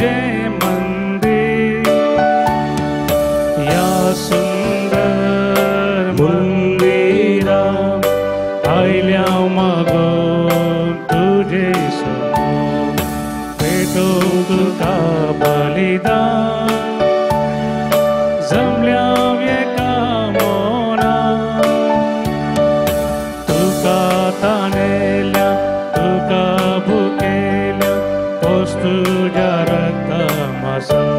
तुझे मंदिर या सुंदर मंदिरा आयल्या मागून तुझे समोर पेटोवं तुका बलिदान जमल्या एका मोनान तुका ताणेल्या तुका भुकेल्या पोस तुझ्या रक्तामासून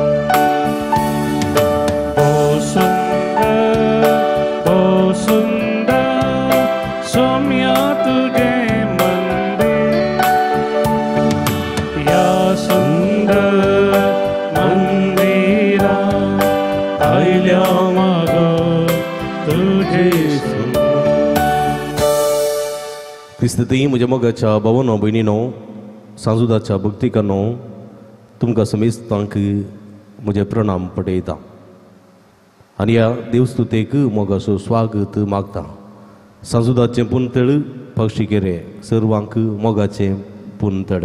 ओ सुंदर सौम्या तुझे मंदिर या सुंदर मंदिरा आयल्या मागोन तुझे क्रिस्ती म्हज्या मोगाच्या भावांनो भयणींनो सांजुदाच्या भक्तिकांनो तुमकां समेस्तांक म्हजे प्रणाम पठयता आनी ह्या देवस्तुतेक मोगाचो स्वागत मागता सांजुदाचें पुंतळ पक्षिकेरे सर्वांक मोगाचें पुंतळ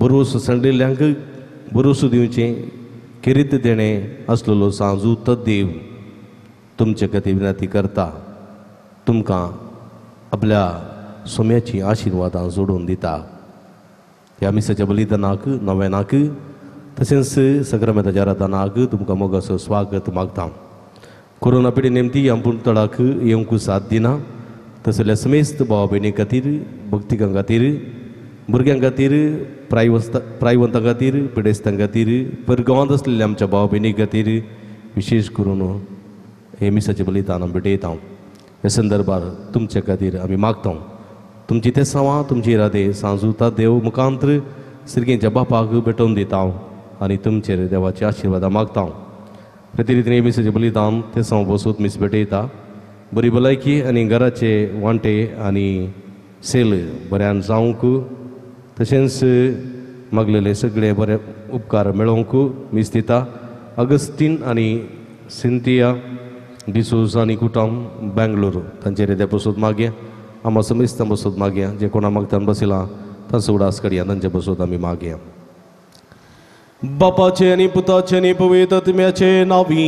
बरोस संडिल्ल्यांक बरोस दिवचें किरीत देणें आसलेलो सांजूत देव तुमचे खातीर विनंती करता तुमकां आपल्या सोम्याची आशिर्वादां जोडून दिता ह्या मिसाच्या बलिदानाक नव्यानाक तशेंच सक्रामेंताच्या रातानाक तुमकां मोगाचो स्वागत मागता कोरोना पिडी नेमती ह्या पुंतळाक येवंक साथ दिना तसल्या समेस्त भाव भयणी खातीर भक्तिकां खातीर भुरग्यां खातीर प्रायवंतां खातीर पिडेस्तां खातीर परगांवांत आसलेल्या आमच्या भाव भयणी खातीर विशेश करून हे मिसाचें बलिदान आमी भेटयता ह्या संदर्भार तुमचे खातीर आमी मागता तुमची ते सवां तुमची इरादे सांजुता देव मुखांत्र सिरगेच्या बापाक भेटोवन दिता आनी तुमचेर देवाची आशिर्वादां मागता प्रतिरितीन मिसाचें बलिदान ते सवां बसोत मीस भेटयता बरी भलायकी आनी घराचे वांटे आनी सेल बऱ्यान जावंक तशेंच मागलेले सगळे बरे उपकार मेळोवंक मीस दिता अगस्टीन आनी सिंथिया डिसोज आनी कुटुंब बेंगलोर तांचेर येद्या बसोत मागया आम्हा समेस्तां बसोत मागया जे कोणा मागतान बसयलां तांचो उडास काडया तांचे बसोत आमी मागया बापाचे आनी पुताचे आनी पवित्र आत्म्याचे नांवी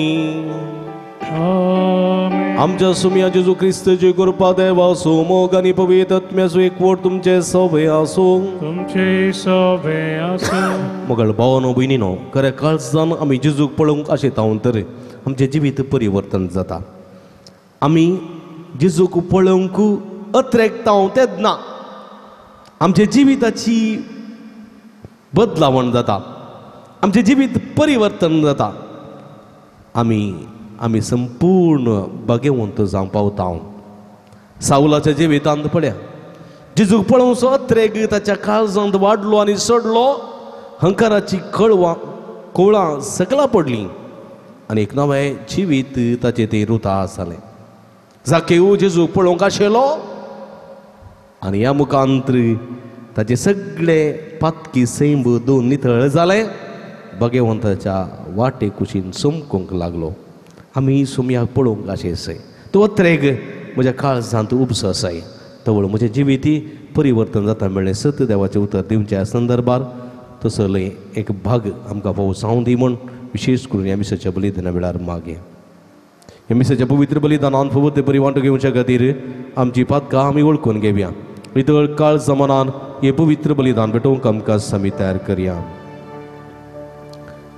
आमच्या सुम्या जेजू क्रिस्ताची कृपा देवा आसूं मोग आनी पवित्र आत्म्याचो एकवट तुमचे सवे आसूं तुमचे सवे आसूं मोगळ भावानो भयणीनो खऱ्या काळजान आमी जेजूक पळोवंक आशेता तर आमचें जिवीत परिवर्तन जाता आमी जेजूक पळोवंक अत्रेकता तेच ना आमच्या जिविताची बदलावण जाता आमचें जिवीत परिवर्तन जाता आमी संपूर्ण भाग्यवंत जावं पावता सावलाच्या जिवितांत पळया जेजूक पळोवचो अत्रेक ताच्या काळजांत वाडलो आनी सडलो हंकाराची कवळां सकला पडलीं आनी एक नवें जिवीत ताचें तें रुतास जालें जाकेऊ जेजूक पळोवंक आशिल्लो आनी ह्या मुखांत्र ताचे सगळे पातकी सैंब दोन नितळ जाले भगवंताच्या वाटे कुशीन सोमकूंक लागलो आमी सोम्याक पळोवंक आशेसाय तो अत्रेक म्हज्या काळजांत उपससाय तवळ म्हजें जिविती परिवर्तन जाता मेळ्ळें सत्य देवाचें उतर दिवच्या संदर्भार तसले एक भाग आमकां भोवसाव दी म्हूण विशेष करून ह्या मिसाच्या बलिदाना वेळार मागे ह्या मिसाच्या पवित्र बलिदानान फवत बरी वांटो घेवच्या खातीर आमची पातकां आमी वळखून घेवया इतळ काळ जमानान हे पवित्र बलिदान भेटोवंक आमकां आमी तयार करया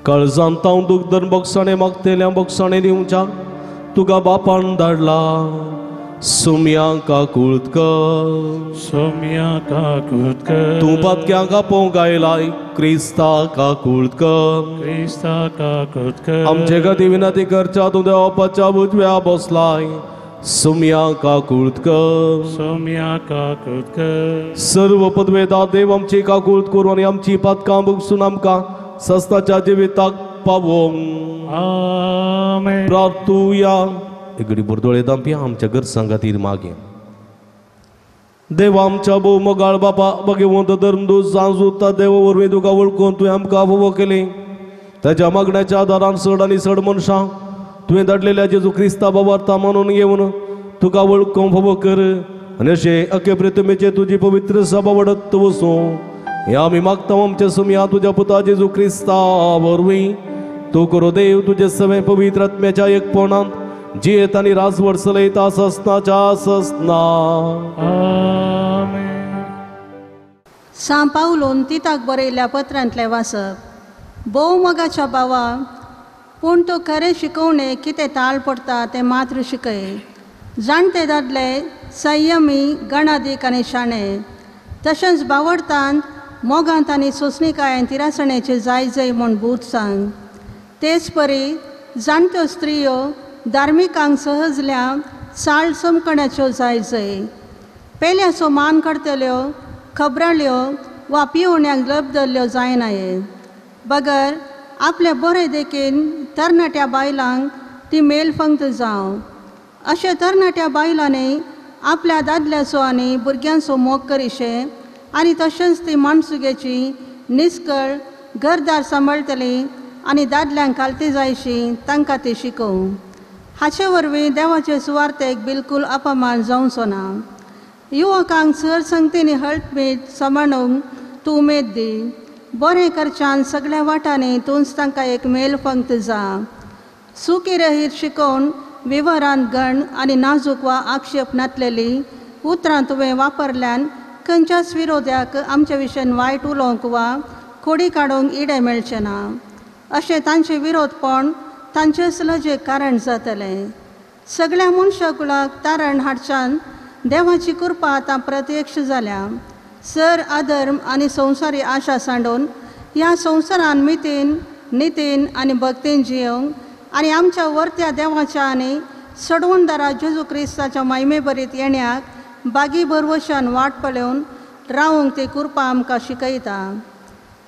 काळजांत हांव दूख धन बोगसाणें मागतेल्या बोगसाणें दिवच्या तुका बापान धाडला सोम्यांक काकुळकर सोम्यांक काकुळकर तूं पातक्यांक आपोवंक आयलाय क्रिस्ताक काकुळकर क्रिस्ताक काकुळकर आमचे खातीर विनंती करच्या तूं देवाच्या उजव्या बसलाय सोम्यांक काकुळकर सोम्यांक काकुळकर सर्व पदवेदार देव आमची काकुळत करून आनी आमची पातकां बगसून आमकां सस्ताच्या जिविताक पावोवंक आमेन प्रार्थुया एक घडी बुरदोळे दांपया आमच्या गरजां खातीर मागे देव आमच्या भोव मोगाळ बापा भगवंत धर्मदूत सांजुता देव वरवीं तुका वळखून तुवें आमकां फोव केली ताच्या मागण्याच्या आदारान चड आनी चड मनशां तुवें धाडलेल्या जेजू क्रिस्ता बाबार्था मानून घेवन तुका वळखूंक फोव कर आनी अशें अखे प्रथमेचे तुजी पवित्र सभा वडत वचूं हे आम्ही मागता आमच्या सुमिया तुझ्या पुता जेजू ख्रिस्ता वरवीं तू करो देव तुझे सवे पवित्र आत्म्याच्या एकपणांत जियेत आणि राजवट चलयता ससनाच्या ससना. आमेन. सांत पावलोन तिताक बरयल्ल्या पत्रांतले वाचप. भोव मोगाच्या भावा, पूण तो खरें शिकवणे कितें ताळ पडटा तें मात्र शिकय. जाणटे दादले संयमी गणादीक आनी शाणे, तशेंच बावडतांत मोगांत आनी सोंसणिकायेन तिरासणेचे जाय जय म्हूण भूत सांग. तेच परी जाणट्यो स्त्रियो धार्मिकांक सहजल्या साळ चमकण्याच्यो जाय जय. पेल्याचो मान करतल्यो, खबराळ्यो वा पिवण्याक लब धरल्यो जायनाये. बगर आपले बरे देखीन तरणाट्या बायलांक ती मेलफंक्त जावं. अशे तरणाट्या बायलांनी आपल्या दादल्याचो आनी भुरग्यांचो मोग करिशे आनी तशेंच ती माणसुगेची निस्कळ घरदार सांबाळटली आनी दादल्यांक घालती जायशी तांकां ती शिकोव. हाचे वरवीं देवाचे सुवार्थेक बिलकूल अपमान जावचो ना. युवकांक सर संगतींनी हळमीत सांबाळूंक तूं उमेद दी. बरें करच्यान सगळ्या वाटांनी तूंच तांकां एक मेलफंक्त जा. सुखी रहीत शिकोवन विवरांत गण आनी नाजूक वा आक्षेप नातलेली उतरां तुवें वापरल्यान खंयच्याच विरोध्याक आमचे विशयन वायट उलोवंक वा खोडी काडूंक इडे मेळचें ना. अशें तांचे विरोधपण तांचे लजेक कारण जातलें. सगळ्या मनशाकुलाक तारण हाडच्यान देवाची कृपा आतां प्रत्यक्ष जाल्या. सर अधर्म आनी संवसारी आशा सांडून ह्या संवसारान मितीन नितीन आनी भक्तीन जियोंक आनी आमच्या वर्त्या देवाच्या आनी सडवणदारा जेजू क्रिस्ताच्या महिमे बरीत येण्याक बागी भरवशान वाट पळोवन रावंक ती कृपा आमकां शिकयता.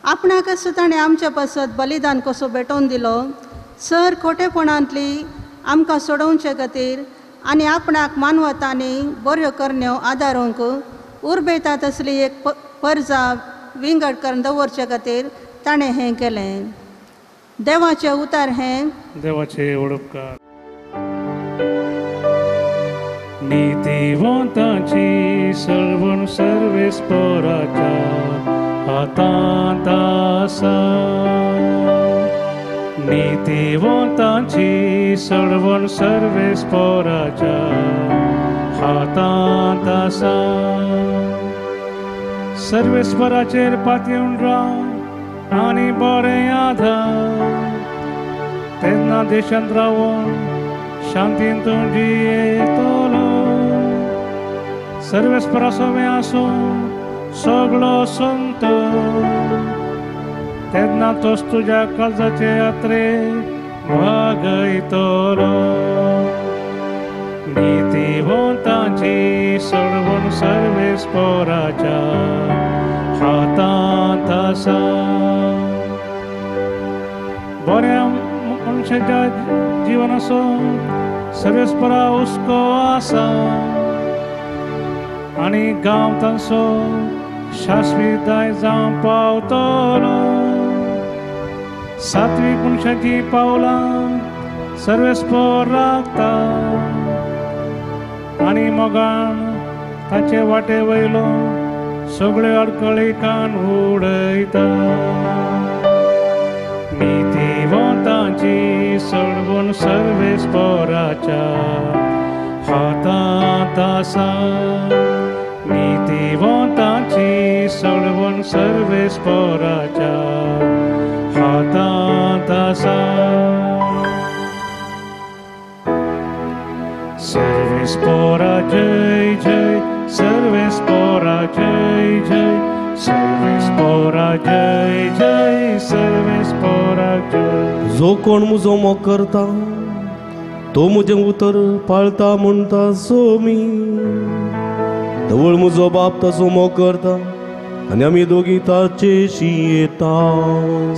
आपणाक ताणें आमच्या पासत बलिदान कसो भेटोवन दिलो. सर खोटेपणांतली आमकां सोडोवचे खातीर आनी आपणाक मानवतांनी बऱ्यो करण्यो आदारूंक उर्बेता तसली एक पर्जा विंगड करून दवरचे खातीर ताणें हें केलें. देवाचें उतार हें. देवाचे ओडपकार. नीतिवंतांची सर्वण सर्वेस्पराच्या हातांत आसा. नीतिवंतांची सर्वण सर्वेस्पराच्या हातांत आसा. सर्वेस्पराचेर पातयेवन राव आनी बरें आधार. तेन्ना देशांत रावून शांतीन तूं जियेतलो. सर्वेस्परा सवें आसूं सगळो संत. तेन्ना तोच तुज्या काळजाचे यात्रेक भागयतलो. नीतिवंतांची सडवण सर्वेस्पराच्या हातांत आसा. बऱ्या मनशाच्या जिवनाचो सर्वेस्परा हुस्को आसा आनी गांव तांचो शाश्वीताय जावं पावतलो. सात्वीक मनशाची पावलां सर्वेस्पर राखता आनी मोगान ताचे वाटे वयलो सगळ्यो अडखळी कान उडयता. नीतिवंतांची सडवण सर्वेस्पराच्या हातांत आसा. नीतिवंतांची सडवण सर्वेस्पराच्या हातांत आसा. सर्वेस्परा जय जय. सर्वेस्परा जय जय. सर्वेस्परा जय जय. सर्वेस्परा जय. जो कोण मुजो मोग करता तो मुजें उतर पाळता म्हणटा सोमी. धवळ म्हजो बाप ताचो मोग करता आनी आमी दोगी ताचेशी येता.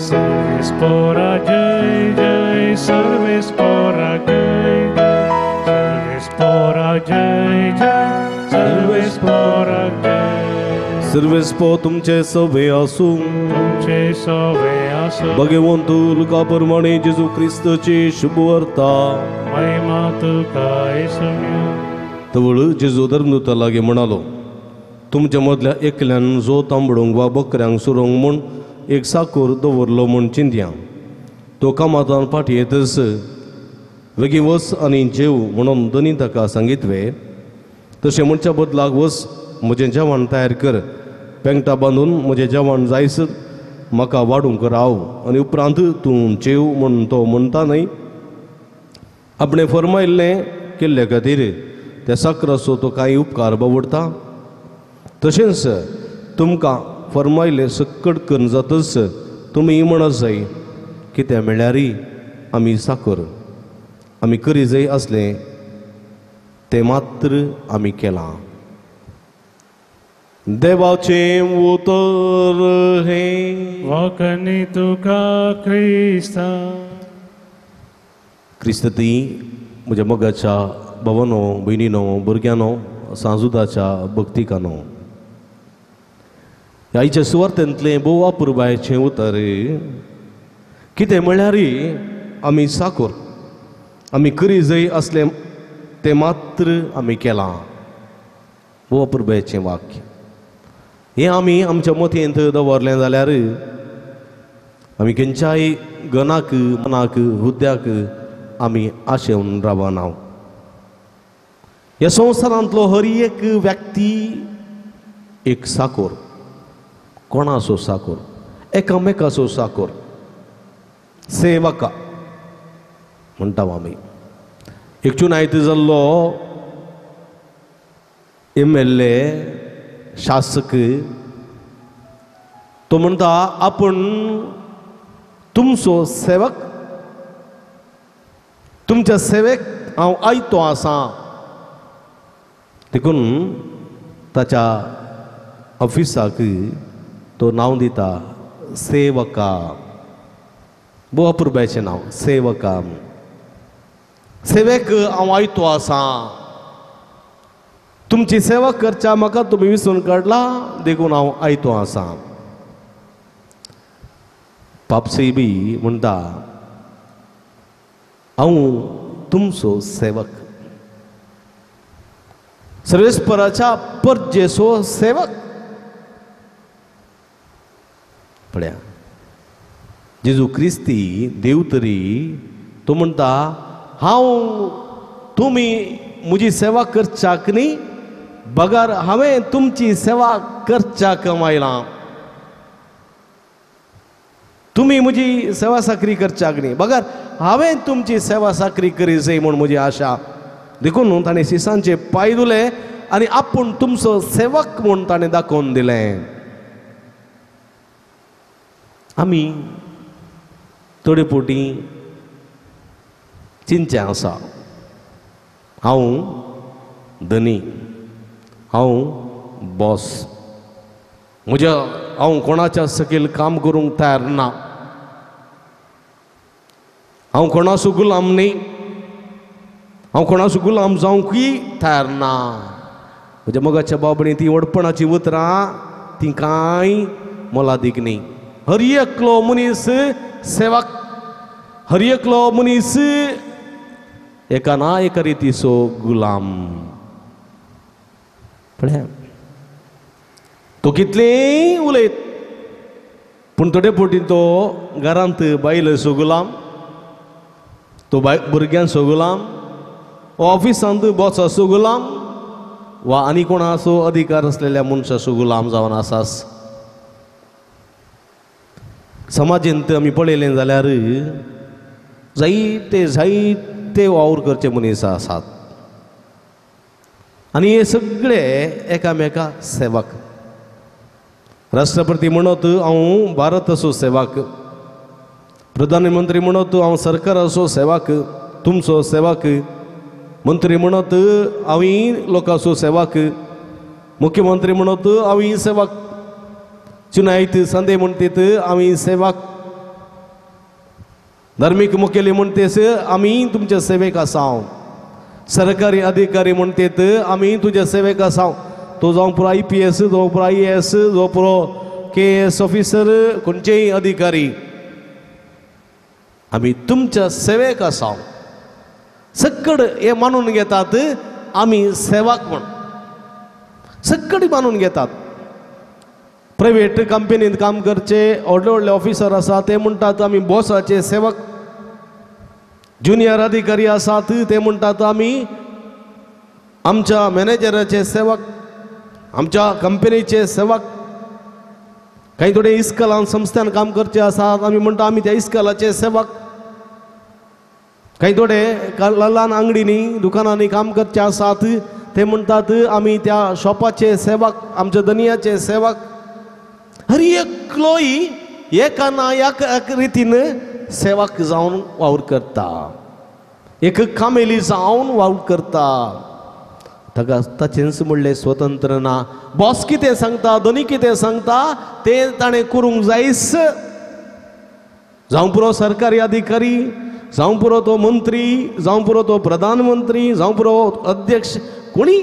सर्वेस्परा जय जय. सर्वेस्परा जय जय. सर्वेस्परा जय जय. सर्वेस्परा जय. सर्वेस्पो तुमचे सवे आसूं. तुमचे सवे आसूं. भगवंत लुका प्रमाणे जेजू क्रिस्ताची शुभ वार्ता. महिमा तुका येसुन्या. तवळ जेजू धर्मदूता लागी म्हणालो, तुमच्या मदल्या एकल्यान जो तांबडूंक वा बकऱ्यांक सुरोंक म्हूण एक साकोर दवरलो म्हूण चिंतया. तो कामांतल्यान फाटी येतस वेगी वस आनी जेव म्हणून दोनी ताका सांगितले. तशें म्हणच्या बदलाक वस म्हजें जेवण तयार कर, पेंगटा बांदून म्हजें जेवण जायस म्हाका वाडूंक राव आनी उपरांत तूं जेव म्हूण तो म्हणटा न्हय. आपणें फरमायिल्लें केल्ले खातीर त्या साकराचो तो कांय उपकार बावडटा. तशेंच तुमकां फरमायलें सक्कड करून जातच तुमी म्हणत जाय, कितें म्हणल्यार आमी साकर आमी करी जाय आसलें तें मात्र आमी केलां. देवाचें उतर हें वखणी तुका क्रिस्ता. क्रिस्ती म्हज्या मोगाच्या भावानो, भयणीनो, भुरग्यानो, सांजुदाच्या भक्तिकानो, आयच्या सुवार्थेंतलें भोव अपुरबायेचें उतर कितें म्हणल्यार आमी साकोर आमी करी जाय आसलें तें मात्र आमी केलां. भोव अपुरबायेचें वाक्य. हें आमी आमच्या मथेंत दवरलें जाल्यार आमी खंयच्याय गनाक, मनाक, हुद्द्याक आमी आशेवन रावना. ह्या संवसारांतलो हर एक व्यक्ती एक साकोर, कोणाचो साकोर, एकामेकाचो साकोर, सेवका म्हणटा आमी. एक चुनायत जाल्लो MLA शासक तो म्हणटा आपूण तुमचो सेवक, तुमच्या सेवेक हांव आयतो आसां. देखून ताच्या ऑफिसाक तो नांव दिता सेवका. भोव अपुरबायेचें नांव सेवका. सेवेक हांव आयतो आसां. तुमची सेवा करच्या म्हाका तुमी विसरून काडला, देखून हांव आयतो आसां. पापसी बी म्हणटा हांव तुमचो सेवक, सर्वेस्पराच्या परजेचो सेवक. पळया, जेजू क्रिस्ती देव तरी तो म्हणटा हांव तुमी म्हजी सेवा करच्याक न्ही, बगार हांवें तुमची सेवा करच्याक आयलां. तुमी म्हजी सेवा साकरी करच्याक न्ही, बगार हांवें तुमची सेवा साकरी करी जाय म्हूण म्हजी आशा. देखून ताणें शिसांचे पांय धुले आनी आपूण तुमचो सेवक म्हूण ताणें दाखोवन दिलें. आमी थोडे पोटी चिंचे आसा, हांव धनी, हांव बॉस, हांव कोणाच्या सकयल काम करूंक तयार ना, हांव कोणाचो गुलाम न्ही, हांव कोणाचो गुलाम जावंकूय तयार ना. म्हज्या मोगाच्या बाबडे ती वडपणाची उतरां ती कांय मोलादीक न्ही. हर एकलो मनीस सेवक, हर एकलो मनीस एका ना एका रितीचो गुलाम. पळया, तो कितलेंय उलयत पूण थोडे फावटी तो घरांत बायलेचो गुलाम, तो भुरग्यांचो गुलाम, ऑफिसांत बॉसाचो गुलाम, वा आनी कोणाचो अधिकार असलेल्या मनशाचो गुलाम जावन आसास. समाजींत आमी पळयलें जाल्यार जायते वावर करचे मनीस आसात आनी हे सगळे एकामेका सेवक. राष्ट्रपती म्हणत हांव भारताचो सेवक, प्रधानमंत्री म्हणत हांव सरकाराचो सेवक, तुमचो सेवक, मंत्री म्हणत हांव लोकांचो सेवक, मुख्यमंत्री म्हणत हांव सेवक, चुनायत संदे म्हणटेत हांव सेवक, धार्मीक मुखेली म्हणटेस आमी तुमच्या सेवेक आसांव, सरकारी अधिकारी म्हणटेत आमी तुज्या सेवेक आसांव. तो जावं पुरो IPS, जावं पुरो IAS, जावं पुरो KS ऑफिसर, खंयचेय अधिकारी, आमी तुमच्या सेवेक आसांव. सकड हे मानून घेतात आमी सेवक म्हण. सगळी मानून घेतात. प्रायव्हेट कंपनीत काम करचे व्हडले व्हडले ऑफिसर आसा ते म्हणटात आमी बॉसाचे सेवक. ज्युनियर अधिकारी आसात ते म्हणटात आमी आमच्या मॅनेजराचे सेवक, आमच्या कंपनीचे सेवक. काही थोडे इस्कॉलान संस्थान काम करचे आसात आमी म्हणटा आमी त्या इस्कॉलाचे सेवक. काही थोडे ल्हान अंगडीनी दुकानांनी काम करचे आसात ते म्हणटात आमी त्या शॉपाचे सेवक, आमच्या दनियाचे सेवक. हर एकलोय एका ना एक रितीन सेवक जावन वावर करता, एक कामेली जावन वावर करता. ताका ताचेंच म्हणलें स्वतंत्र ना. बॉस कितें सांगता, दोनी कितें सांगता तें ताणें करूंक जायच. जावं पुरो सरकारी अधिकारी, जावं पुरो तो मंत्री, जावं पुरो तो प्रधानमंत्री, जावं पुरो अध्यक्ष, कोणी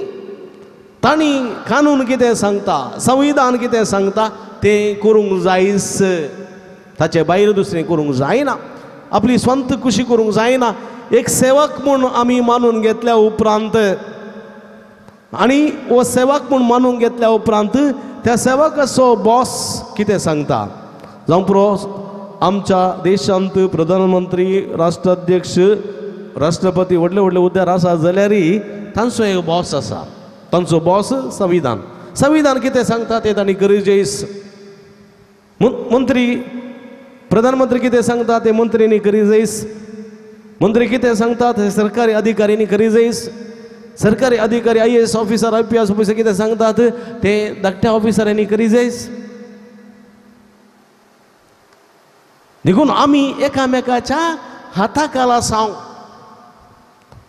तांणी कानून कितें सांगता, संविधान कितें सांगता तें करूंक जायच. ताचे भायर दुसरें करूंक जायना. आपली स्वंत खुशी करूंक जायना. एक सेवक म्हूण आमी मानून घेतल्या उपरांत आनी हो सेवक म्हूण मानून घेतल्या उपरांत त्या सेवकाचो बॉस कितें सांगता, जावं पुरो आमच्या देशांत प्रधानमंत्री, राष्ट्राध्यक्ष, राष्ट्रपती व्हडले व्हडले हुद्द्यार आसा जाल्यारय तांचो एक बॉस आसा. तांचो बॉस संविधान. संविधान कितें सांगता तें तांणी गरजेच. मंत्री प्रधानमंत्री कितें सांगता तें मंत्र्यांनी गरजेच. मंत्री कितें सांगता तें सरकारी अधिकाऱ्यांनी गरजेच. सरकारी अधिकारी IAS ऑफिसर, IPS ऑफिसर कितें सांगतात तें धाकट्या ऑफिसरांनी गरजेच. देखून आमी एकामेकाच्या हाताखाल आसाव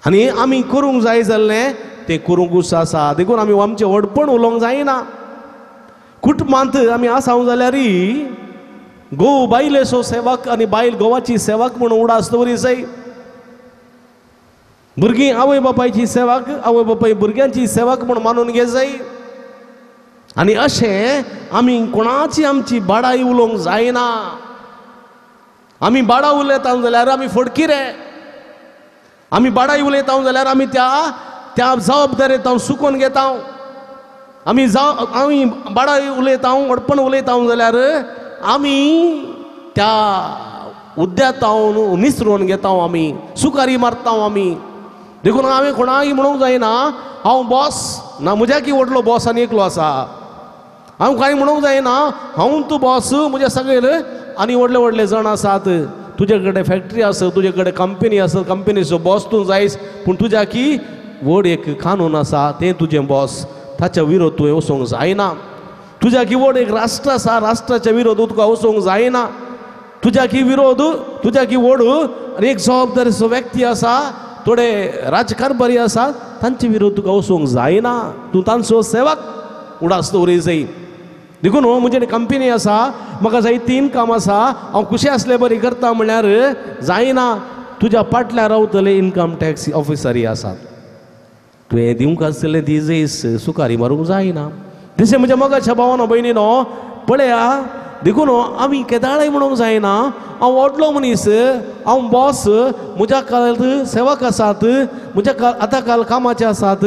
आनी आमी करूंक जाय जाल्लें तें करूंकूच आसा. देखून आमी आमचें व्हडपण उलोवंक जायना. कुटुंबांत आमी आसाव जाल्यारय घोव बायलेचो सेवक आनी बायल घोवाची सेवक म्हणून उडास दवरी जाय. भुरगीं आवय बापायची सेवक, आवय बापाय भुरग्यांची सेवक म्हूण मानून घे जाय. आनी अशें आमी कोणाची आमची बाडाई उलोवंक जायना. आमी बाडा उलयता जाल्यार आमी फडकी रे. आमी बाडाई उलयता जाल्यार आमी त्या जबाबदारेत हांव सुकोवन घेता. आमी बाडाई उलयता, व्हडपण उलयता जाल्यार आमी त्या हुद्द्यात हांव निसरून घेता, आमी सुकारी मारता. आमी देखून हांवें कोणाक म्हणूंक जायना हांव बॉस ना, म्हज्याकी व्हडलो बॉस आनी एकलो आसा. हांव कांय म्हणूंक जायना हांव तूं बॉस, म्हजे सगळे आनी व्हडले व्हडले जण आसात. तुजे कडेन फॅक्टरी आसा, तुजे कडेन कंपनी आसा, कंपनीचो बॉस तूं जायस, पूण तुज्याकी व्हड एक कानून आसा तें तुजें बॉस. ताच्या विरोध तुवें वचोंक जायना. तुज्याकी व्हड एक राष्ट्र आसा, राष्ट्राच्या विरोध तुका वचोंक जायना. तुज्याकी व्हड एक जबाबदारीचो व्यक्ती आसा, थोडे राजकारभारी आसात, तांचे विरोध तुका वचोंक जायना. तूं तांचो सेवक उडास दवरी जाय. देखून म्हजे कंपनी आसा, म्हाका जाय 3 काम आसा, हांव खुशी आसले बरी करता म्हळ्यार जायना. तुज्या फाटल्यान रावतले इन्कम टॅक्स ऑफिसरी आसात, तुवें दिवंक आसतलें ती जैस सुकारी मारूंक जायना. तशें म्हज्या मोगाच्या भावानो भयणीनो पळया. देखून आमी केदाळय म्हणूंक जायना हांव व्हडलो मनीस, हांव बॉस, म्हज्या काळांत सेवक आसात, म्हज्या आतां काल कामाचे आसात.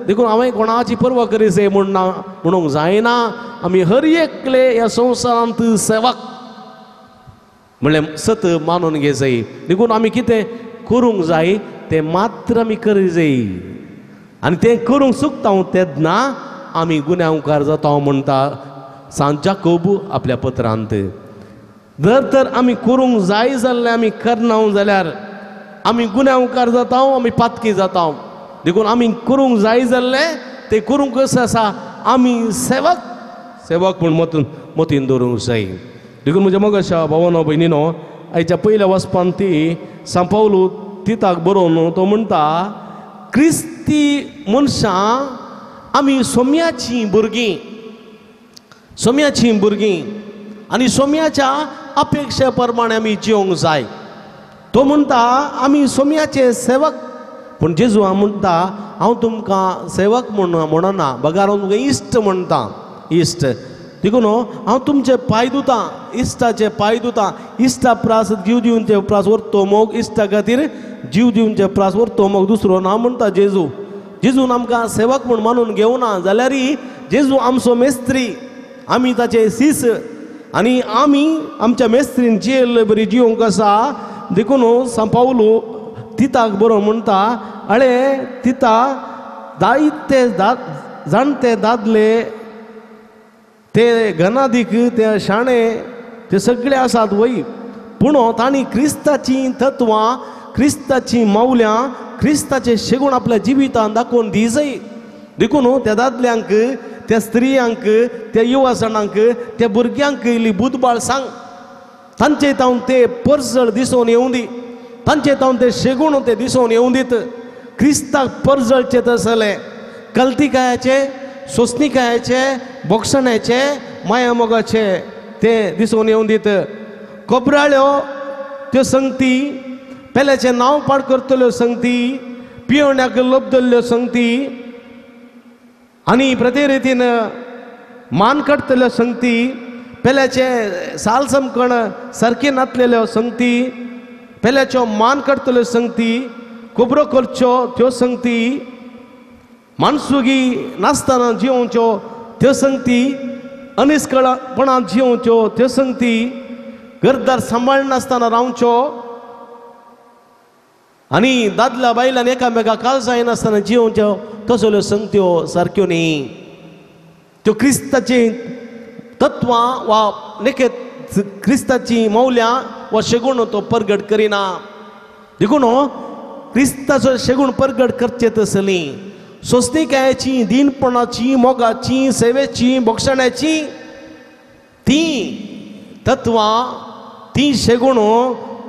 देखून हांवें कोणाची पर्वा करी जाय म्हणूंक जायना. आमी हर एकले ह्या संवसारांत सेवक म्हणलें सत मानून घे जाय. देखून आमी कितें करूंक जाय तें मात्र आमी करी जाय. आनी तें करूंक चुकता तेन्ना आमी गुन्यांवकार जाता म्हणटा सांत जाकोब आपल्या पत्रांत. जर तर आमी करूंक जाय जाल्लें आमी करना जाल्यार आमी गुन्यांवकार जाता, आमी पातकी जाता. देखून आमी करूंक जाय जाल्लें तें करूंक कशें आसा, आमी सेवक म्हूण मतीन दवरूंक जाय. देखून म्हज्या मोगाच्या भावानो भयणीनो आयच्या पयल्या वचपान ती सांत पावलो तिताक बरोवन तो म्हणटा क्रिस्ती मनशां आमी सोम्याचीं भुरगीं आनी सोम्याच्या अपेक्षे प्रमाणे आमी जिवंक जाय. तो म्हणटा आमी सोम्याचे सेवक, पूण जेजू म्हणटा हांव तुमकां सेवक म्हणना, बगार हांव तुमकां इश्ट म्हणटा. इश्ट देखून हांव तुमचे पांय धुतां, इश्टाचे पांय धुतां. इश्टा प्रास जीव दिवचे प्रास व्हरतो मोग, इश्टा खातीर जीव दिवचे प्रास व्हरतो मोग दुसरो ना म्हणटा जेजून आमकां सेवक म्हूण मानून घेवना जाल्यारय जेजू आमचो मेस्त्री आमी ताचे सीस आनी आमी आमच्या मेस्त्रीन जेल बरी जिवंक आसा देखून सांपावलो तिताक बरो म्हणटा अळे तिता जायते जाणते दादले ते घनादीक ते शाणे ते सगळे आसात वय पूण तांणी क्रिस्ताची तत्वां क्रिस्ताची मौल्यां क्रिस्ताचे शेगूण आपल्या जिवितांत दाखोवन दी जाय देखून त्या दादल्यांक त्या स्त्रियांक त्या युवासणांक त्या भुरग्यांक इल्ली बुधबाळ सांग तांचे तावन ते परजळ दिसोवन येवं दी तांचे तावन ते शेगूण ते दिसोवन येवं दीत क्रिस्ताक परजळचे तसले कल्तिकायाचे सोसणिकायाचे बोक्षणाचे माया मोगाचे ते दिसोवन येवं दीत कोबराळ्यो त्यो संगती पेल्याचे नांव पाड करतल्यो संगती पियोण्याक लबदल्यो संगती आनी प्रते रितीन मान काडटल्यो संगती पेल्याचे साल समकण सारके नातलेल्यो संगती पेल्याच्यो मान काडटल्यो संगती कोबरो करच्यो त्यो संगती मानसुगी नासतना जिवोवच्यो त्यो संगती अनिस्कळपणांत जिवोवच्यो त्यो संगती घरदार सांबाळनासतना रावच्यो आनी दादल्या बायलांनी एकामेका काळजाय नासतना जिवोवच्यो तसल्यो संगत्यो सारक्यो न्ही त्यो क्रिस्ताची तत्वां वा नेकेत क्रिस्ताची मौल्यां वा शेगूण तो परगट करिना देखून क्रिस्ताचो शेगूण परगट करचे तसली सोसणिकायाची दिनपणाची मोगाची सेवेची बोक्षणाची ती तत्वां ती शेगूण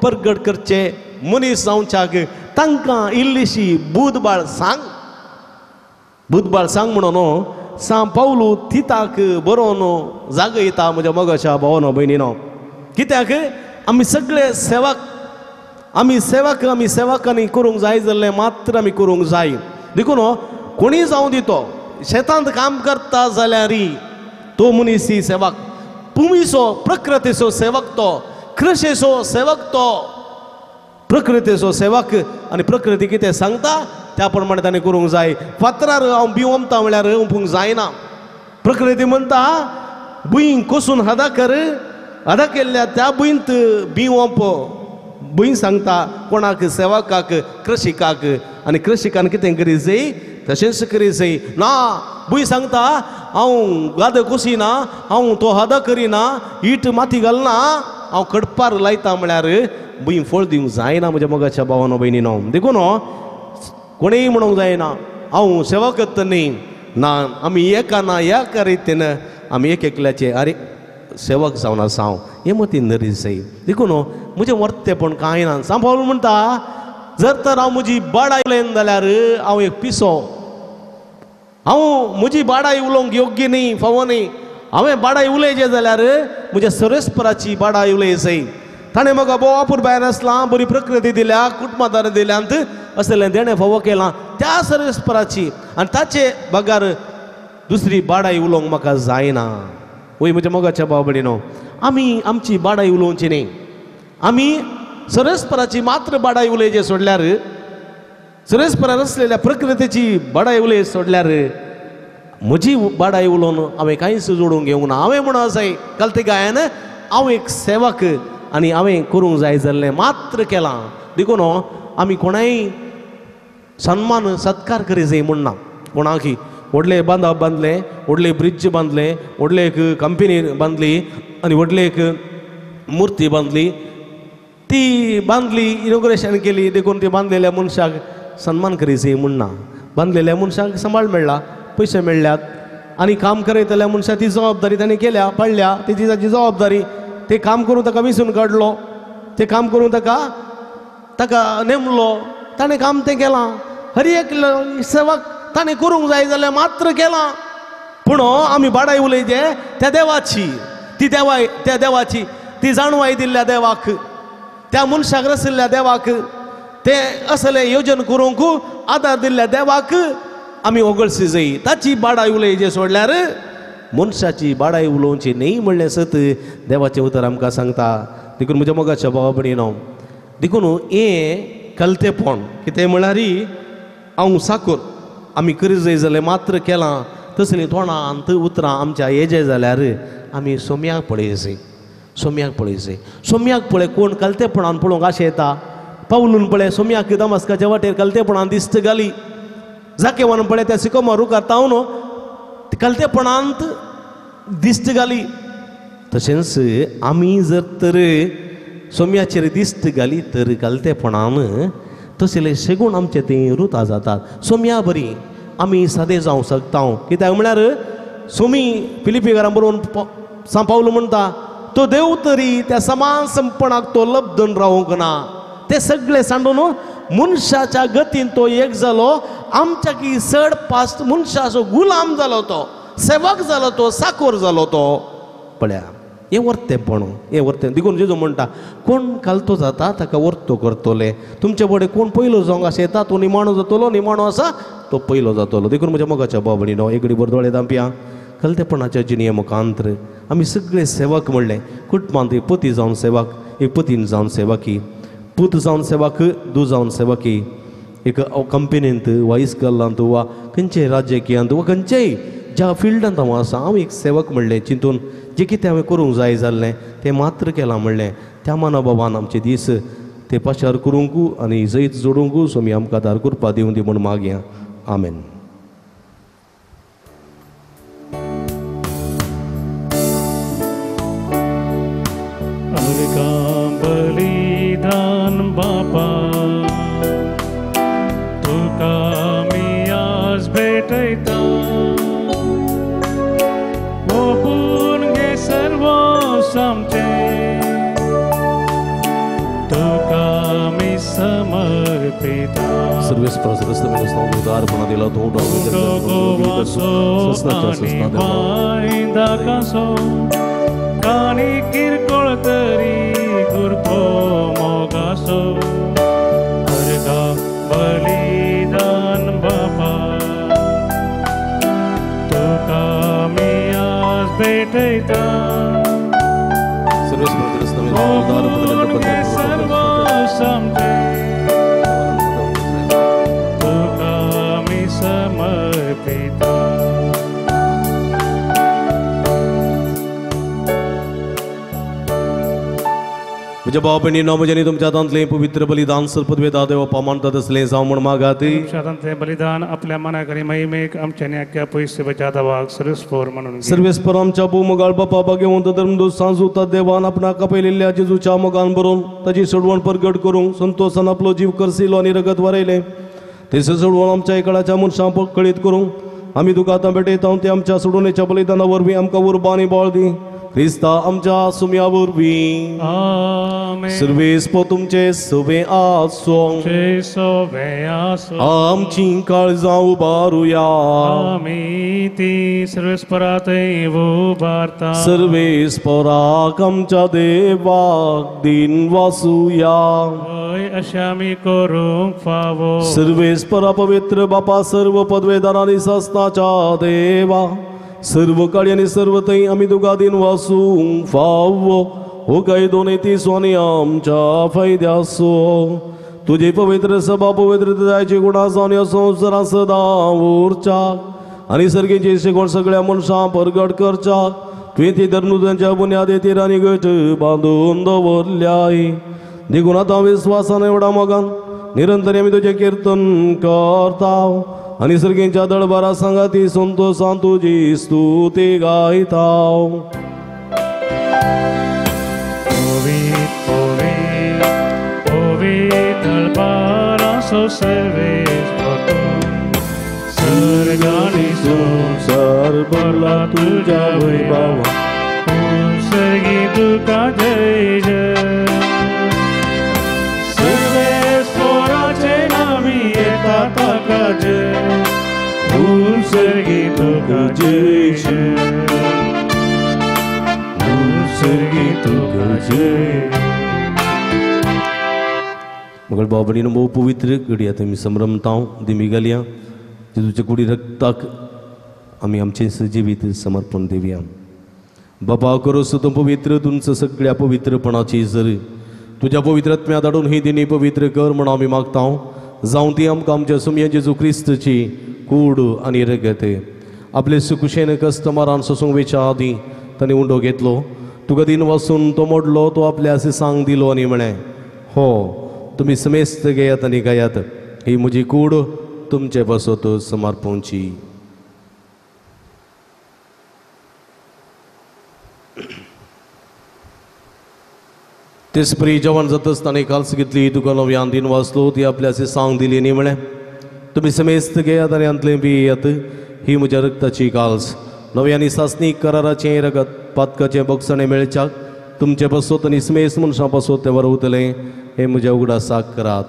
परगट करचे मनीस जावच्याक तांकां इल्लीशी बुधबाळ सांग म्हणून सांपावलो तिताक बरोवन जागयता म्हज्या मोगाच्या भावानो भयणीनो कित्याक आमी सगळे आमी सेवकांनी करूंक जाय जाल्लें मात्र आमी करूंक जाय देखून कोणी जावं दितो शेतांत काम करता जाल्यार तो मनीस सेवक भुमीचो प्रकृतीचो सेवक तो कृषेचो सेवक तो प्रकृतीचो सेवक आनी प्रकृती कितें सांगता त्या प्रमाणे ताणें करूंक जाय फातरार हांव बिवमता म्हळ्यार उंपूंक जायना प्रकृती म्हणटा भुंयीक कोसून हदा कर हदा केल्ल्या त्या भुंयींत बिवप भुंय सांगता कोणाक सेवकाक कृषिकाक आनी कृषिकान कितें करीत जाय तशेंच करीत जाय ना भुंय सांगता हांव गाद कोसिना हांव तो हदा करिना ईट माती घालना हांव कडपार लायता म्हळ्यार भुंय फळ दिवंक जायना म्हज्या मोगाच्या भावानो भयणीनो देखून कोणेय म्हणूंक जायना हांव सेवकत न्ही ना आमी एका रितीन आमी एकल्याचे अरे सेवक जावन आसा हांव हे मतीन धरीत जाय देखून म्हजें वर्तेपण कांय ना सांबाळून म्हणटा जर तर हांव म्हजी बाडाय उलयन जाल्यार हांव एक पिसो हांव म्हजी बाडाय उलोवंक योग्य न्ही फावो न्ही हांवें बाडाय उलयचें जाल्यार म्हज्या सरेस्पराची बाडाय उलय जाय ताणें म्हाका बोवापूर भायर आसलां बरी प्रकृती दिल्या कुटुंबादार दिल्यांत असलें देणें फावो केलां त्या सरेस्पराची आनी ताचे बगार दुसरी बाडाय उलोवंक म्हाका जायना वय म्हज्या मोगाच्या भाव भयणीनो आमी आमची बाडाय उलोवची न्ही आमी सरेस्पराची मात्र बाडाय उलयचे सोडल्यार सरेस्परार आसलेल्या प्रकृतीची बाडाय उलय सोडल्यार म्हजी बाडाय उलोवन हांवें कांयच जोडूंक घेवंक ना हांवें म्हणून आसाय कलते गायन हांव एक सेवक आनी हांवें करूंक जाय जाल्लें मात्र केलां देखून आमी कोणाय सन्मान सत्कार करी जाय म्हणना कोणाकी व्हडले बांदप बांदले व्हडले ब्रिज बांदले व्हडले एक कंपनी बांदली आनी व्हडले एक मुर्ती बांदली ती बांदली इनॉग्रेशन केली देखून ती बांदलेल्या मनशाक सन्मान करी जाय म्हणना बांदलेल्या मनशाक सांबाळ मेळ्ळा पयशे मेळ्ळ्यात आनी काम करयतल्या मनशाक ती जबाबदारी ताणें केल्या पडल्या तेची ताची जबाबदारी ते काम करून ताका विसून काडलो ते काम करून ताका नेमलो ताणें काम तें केलां हर एक सेवक ताणें करूंक जाय जाल्यार मात्र केलां पूण आमी बाडाय उलयचे त्या देवाची त्या देवाची ती जाणवाय दिल्ल्या देवाक त्या मनशाक रसिल्ल्या देवाक ते असले योजन करूंक आदार दिल्ल्या देवाक आमी वगळची जाय ताची बाडाय उलयचे सोडल्यार मनशाची बाडाय उलोवची न्ही म्हणलें सत देवाचें उतर आमकां सांगता देखून म्हज्या मोगाच्या भावा भयणीनो देखून हें कलतेपण कितें म्हळ्यार हांव साकर आमी करी जाय जाल्यार मात्र केलां तसली तोंडांत उतरां आमच्या हेजे जाल्यार आमी सोम्याक पळयसे सोम्याक पळयसे सोम्याक पळय कोण कलतेपणान पळोवंक अशें येता पावलून पळय सोम्याक दमस्काच्या वाटेर कलतेपणान दिश्ट घाली जाकेवान पळय त्या सिकोमोर रुखार तावन कलतेपणांत दिश्ट घाली तशेंच आमी जर तर सोम्याचेर दिश्ट घाली तर कलतेपणान तसले शेगूण आमचे थंय रुतां जातात सोम्या बरी आमी सादें जावंक शकता कित्याक म्हळ्यार सोमी फिलिपिकारां बरोवन सांपावलो म्हणटा तो देव तरी त्या समान संपणाक तो लब्धन रावूंक ना ते सगळे सांडून मनशाच्या गतीन तो एक जालो आमच्या की चड पास्ट मनशाचो गुलाम जालो तो सेवक जालो तो साकोर जालो तो पळया हें वर्तें देखून जेजू म्हणटा कोण कालतो जाता ताका वर्तो करतले तुमचे कडेन कोण पयलो जावंक अशें येता तो निमाणो जातलो निमाणो आसा तो पयलो जातलो देखून म्हज्या मोगाच्या बाबडीनो एक घडी बरं दोळे धांपया कलतेपणाच्या जिणये मुखांतर आमी सगळे सेवक म्हणलें कुटुंबांत एक पती जावन सेवक एक पतीन जावन सेवकी पूत जावन सेवक दू जावन सेवकी एक कंपनींत वा इस्कलांत वा खंयचेय राजकीयांत वा खंयचेय ज्या फिल्डांत हांव आसा हांव एक सेवक म्हणलें चिंतून जें कितें हांवें करूंक जाय जाल्लें तें मात्र केलां म्हणलें त्या मनोभावान आमचे दीस ते पाशार करूंकू आनी जैत जोडूंकू सोमी आमकां दार कृपा दिवं दी म्हूण मागया आमेन. बलिदान बापा तुका मी आज भेटयता ओपून घे सर्व सामचे तुका मी समर्पिता सर्वेस प्रसरस्त मेलस्ताव उदारपणा दिला तो दाकासो कानी किरकोळ तरी गुरपो मोगासो हरगा बलिदान बापा तुका मी आज भेटयता सर्वेस प्रसरस्त मेलस्ताव उदारपणा सर्व सामचे तुका मी समर्पिता. म्हज्या भाव भयणींनो म्हज्यानी तुमच्या हातांतलें पवित्र बलिदान सर्पद्वेदा देवा पामानता तसलें जावं म्हूण मागात हातांतलें बलिदान आपल्या मनाक आनी महिमेक आमच्यानी आख्या पयस बच्या दावाक सर्वस्फोर म्हणून सर्वेस्पर आमच्या भूमगाळ बापा भाग्यवंत धर्मदूत सांजूता देवान आपणाक आपयलेल्या जेजूच्या मोगान बरोवन ताची सोडवण परगट करूंक संतोषान आपलो जीव करसिलो आनी रगत वारयलें ते सोडवण आमच्या एकाच्या मनशां कळीत करूंक आमी तुका आतां भेटयता ते आमच्या सोडवणेच्या बलिदाना वरवीं आमकां उर्बा आनी बळ दी क्रिस्ता आमच्या सुम्या वरवीं आमेन. सर्वेस्प तुमचे सवे आसो आमची काळजां उबारुया आमी ती सर्वेस्परातय उबारता सर्वेस्पराक आमच्या देवाक दिन वासुया हय अशें आमी करूंक फावो सर्वेस्परा पवित्र बापा सर्व पदवेदारांनी सस्ताच्या देवा सर्व काळी आनी सर्व थंय आमी तुका दिन वासूंक फावो हो काय दोनय ती सोनी आमच्या फायद्यासो तुजी पवित्र सभा पवित्र जायची गुणा जावन ह्या संवसारांत सदां उरच्याक आनी सर्गेची शिकवण सगळ्या मनशां परगट करच्याक तुवें ती धर्नुजांच्या बुन्यादेचेर आनी घट बांदून दवरल्याय देखून आतां विस्वासान एवढा मोगान निरंतर आमी तुजें कीर्तन करता आनी सर्गेच्या दळबारा सांगाती संतोषान तुजी स्तुती गायता. दळबारासो सर्वेस सर्गानी संसार भरला तुझ्या वैभवा सर्गी तुका जय जय सर्वेस्पराचे नामी येता ताका जय सर्गी तुका जय जय सर्गी तुका जय. मगळ बाबडीन भोव पवित्र घडी आतां आमी संभ्रमता दिमी घालया जेजूच्या कुडी रक्ताक आमी आमचें जिवीत समर्पण दिवया. बाबा करोस तूं पवित्र तुमचं सगळ्या पवित्रपणाची जर तुज्या पवित्र आत्म्या धाडून ही दिनी पवित्र कर म्हण आमी मागता जावं ती आमकां आमच्या सुमया जेजू क्रिस्तची कूड आनी रगत आपले सुकुशेन कस्टमरान सोसूंक वेच्या आदीं ताणें उंडो घेतलो. तुका दिन वचून तो मोडलो तो आपल्या असे सांग दिलो आनी म्हणे, हो तुमी समेस्त घेयात आनी गायात, ही म्हजी कूड तुमचे बसत समर्पूंची. तेच परी जेवण जातच ताणें काल्स घेतली. तुका नव्यान दिन वाचलो ती आपल्या असे सांग दिली आनी म्हणे, तुमी समेस्त घेयात आनी अंतले पियेयात, ही म्हज्या रक्ताची काल्स. नव्यानी सासणी कराराचें रगत पातकाचें बक्षणें मेळच्याक तुमचे बसोत आनी समेस्त मनशां बसोत तें वरवतलें, हे म्हज्या उगडासाक करात.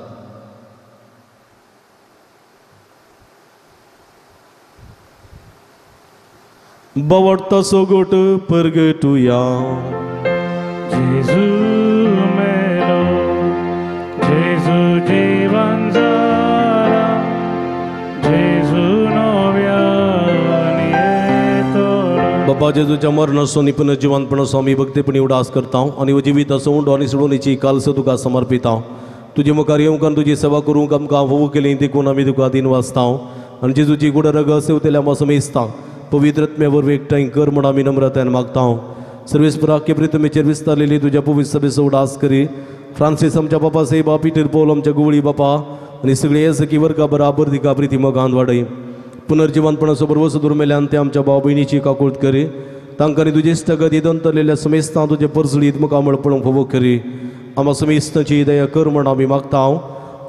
बवडता सोगोट परगटुया. जेजू मेलो, जेजू जीवन जाला, जेजू नव्यान येतलो. बाबा जेजूच्या मरणाचो आनी पुनर्जिवंतपणाचो आमी भक्तीपणी उडास करता आनी जिवीत असो उंडो आनी सोडूनीची काल्स तुका समर्पिता. तुजे मुखार येवंक तुजी सेवा करूंक आमकां फोव केली देखून आमी तुका दिन वाचता आनी जेजूची गुड रगत सेवतल्या आमकां समेजता. पवित्रत्मे वरवीं एकठांय कर म्हण आमी नम्रतायेन मागता. सर्वेस्पराके प्रितमेचेर विस्तारलेली तुज्या पवित्र सभेचो उडास करी. फ्रांसीस आमच्या बापा सेबा, पीटर पौल आमच्या गुवळी बापा आनी सगळी येसकी वर्गा बराबर दिका प्रिती मोगान वाडय. पुनर्जिवंतपणाचो बरोबर दुर्मेल्यान ते आमच्या भाव भयणीची काकूळट करी. तांकां आनी तुजे इश्टगत अंतरलेल्या समेस्तां तुजे परसळीत मुखार मळपण फोव करी. आम्हा समेस्तांची दया कर म्हण आमी मागता.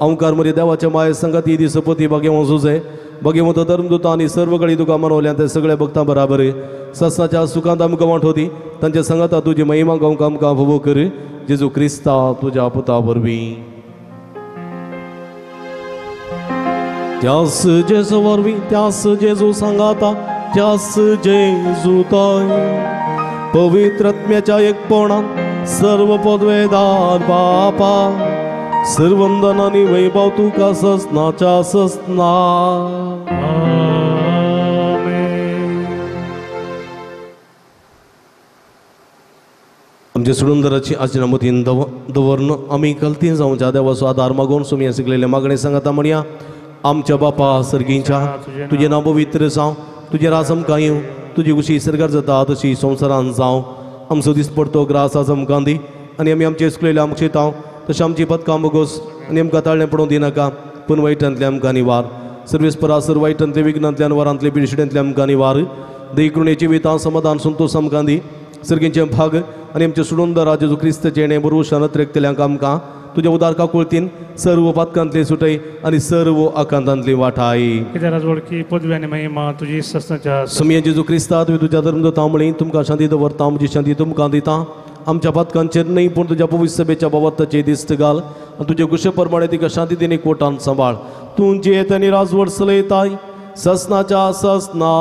ओंकार मरे देवाच्या माये संगात ही दिसपती भाग्यवंत जुजे भगवंत धर्मदूता आनी सर्व कडेन तुका मनवल्या ते सगळे भक्तां बराबर ससाच्या सुखांत आमकां वांटोदी तांच्या संगाता तुजी महिमा गावंक आमकां फोव कर. जेजू क्रिस्ता तुज्या पुता वरवीं. त्यास जेजू वरवीं, त्यास जेजू सांगाता, त्यास जेजू ताय पवित्रत्म्याच्या एकपणान सर्व पदवेदार बापा सर्वंदन आनी वैभव तुका ससनाच्या ससना. आमच्या सुडुंदराची आजच्या मतीन दवरन आमी कल्ती जावच्या देवाचो आदार मागून सुमी शिकलेले मागणे सांगता म्हणया. आमच्या बापा सर्गींच्या तुजें नांव पवित्र जावं, तुजें राज आमकां येवं, तुजी खुशी सर्गार जाता तशी संवसारांत जावं. आमचो दीस पडतो ग्रास आज आमकां दी आनी आमी आमचे सुकलेले आमकां शिताव तशें आमची पदकां बगोस आनी आमकां ताळणें पडूं दिनाका पूण वायटांतल्यान आमकां निवार. सर्वेस्परा सर वायटांतले विघ्नांतल्यान वरांतले पिडशिड्यांतल्यान आमकां निवार. दयकृणेची वितां समाधान संतोश आमकां दी. सर्गींचे भाग आनी आमचे सुडुंदरा जेजू क्रिस्ताचे जेणे बरोबर शानत रेखतल्यांक आमकां तुज्या उदार काकुळतीन सर्व पातकांतली सुटय आनी सर्व आकांतांतली वाटाय. कित्याक राजवडकी पदवी आनी महिमा तुजी ससनाच्या सुमिया जेजू क्रिस्ता तुवें तुज्या धर्मदता म्हणली तुमकां शांती दवरता, म्हजी शांती तुमकां दिता. आमच्या पातकांचेर न्हय पूण तुज्या पवित्र सभेच्या बाबताचे दिश्ट घाल आनी तुजे कुशे प्रमाणे तिका शांती दिनी कोटान सांबाळ. तूं जेत आनी राजवड चलयताय ससनाच्या ससना.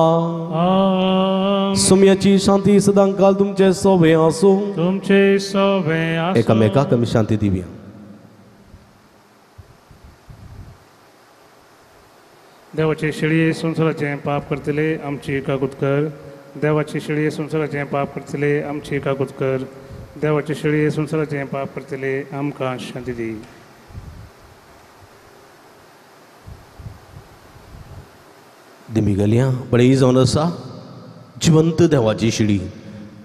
सुमयाची शांती सदां काल तुमचे सोबे आसूं. तुमचे सोबे आसूं. एकामेकाक आमी शांती दिवया. देवाचे शिळये संसाराचें पाप करतले आमची काकूत कर. देवाचे शिळये संसाराचें पाप करतले आमची काकूत कर. देवाचे शिळये संसाराचें पाप करतले आमकां शांती दी. दिमी गेल्या बळी जावन आसा जिवंत देवाची शिडी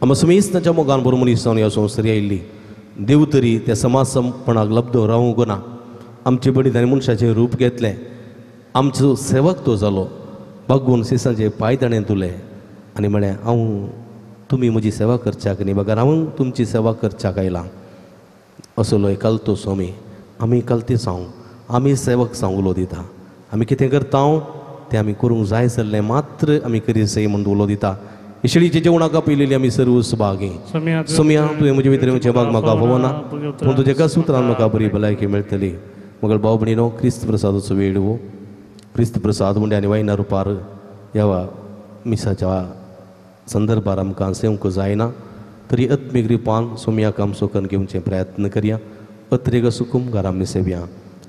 आमी समेस्ताच्या मोगान बरो मनीस जावन ह्या संवसारी आयिल्ली. देव तरी त्या समाजपणाक लब्ध रावूंक ना. आमचे बडी ताणें मनशाचें रूप घेतलें. आमचो सेवक तो जालो. भागून सिसांचे पांय ताणें तुले आनी म्हळें हांव तुमी म्हजी सेवा करच्याक न्ही बगर हांव तुमची सेवा करच्याक आयलां. असो कलतो स्वामी आमी कलते जावं आमी सेवक जावंक उलो दिता. आमी कितें करता तें आमी करूंक जाय जाल्लें मात्र आमी करी सई म्हणून उलो दिता. इशळीचे जेवणाका पयलेली आमी सर्व सुभागी. सोम्या तुवें म्हजे भितर भाग म्हाका भोवना पूण तुजे एका सुत्रान म्हाका बरी भलायकी मेळटली. मगर भाव भयणीनो क्रिस्त प्रसादाचो वेळ वो क्रिस्त प्रसाद म्हणजे आनी वायना रुपार ह्या मिसाच्या संदर्भार आमकां सेवंक जायना तरी आत्मीक रिपान सोम्याक आम सोकन घेवचे प्रयत्न करया. अत्रेक सुकूम घरा आमी सेवया.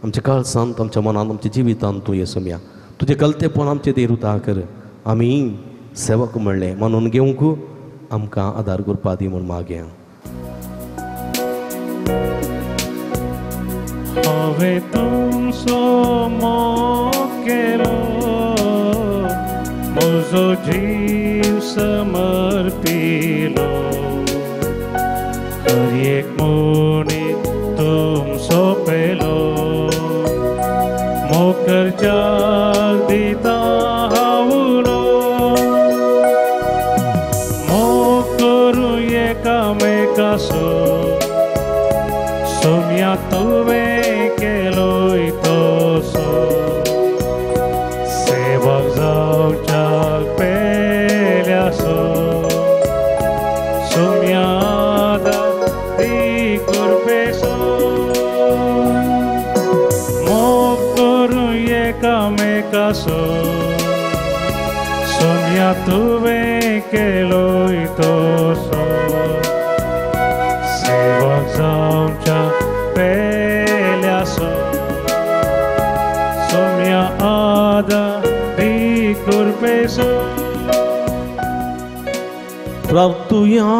आमच्या काळजांत आमच्या मनांत आमच्या जिवितांत तूं ये सोम्या तुजें कलतेपण आमचे देरुता कर. आमी सेवक म्हणलें मानून घेवंक आमकां आदार करपा दी म्हूण मागया. Ave तुमचो मोग केलो म्हजो जीव समर्पिलो हर एक मनीस तुम सोंपेलो मोकर जग दिता हावलो मोकरू एकामेकासो सोम्या तुवें केलोय तसो सेवक जावच्याक पेल्यासो सोम्या ती कुरपेसो मोग करूं एकामेकासो सोम्या तुवें केलोय तसो सेवक जावच्याक पेल्यासो सोम्या आदारी कुरपेसो प्रार्थुया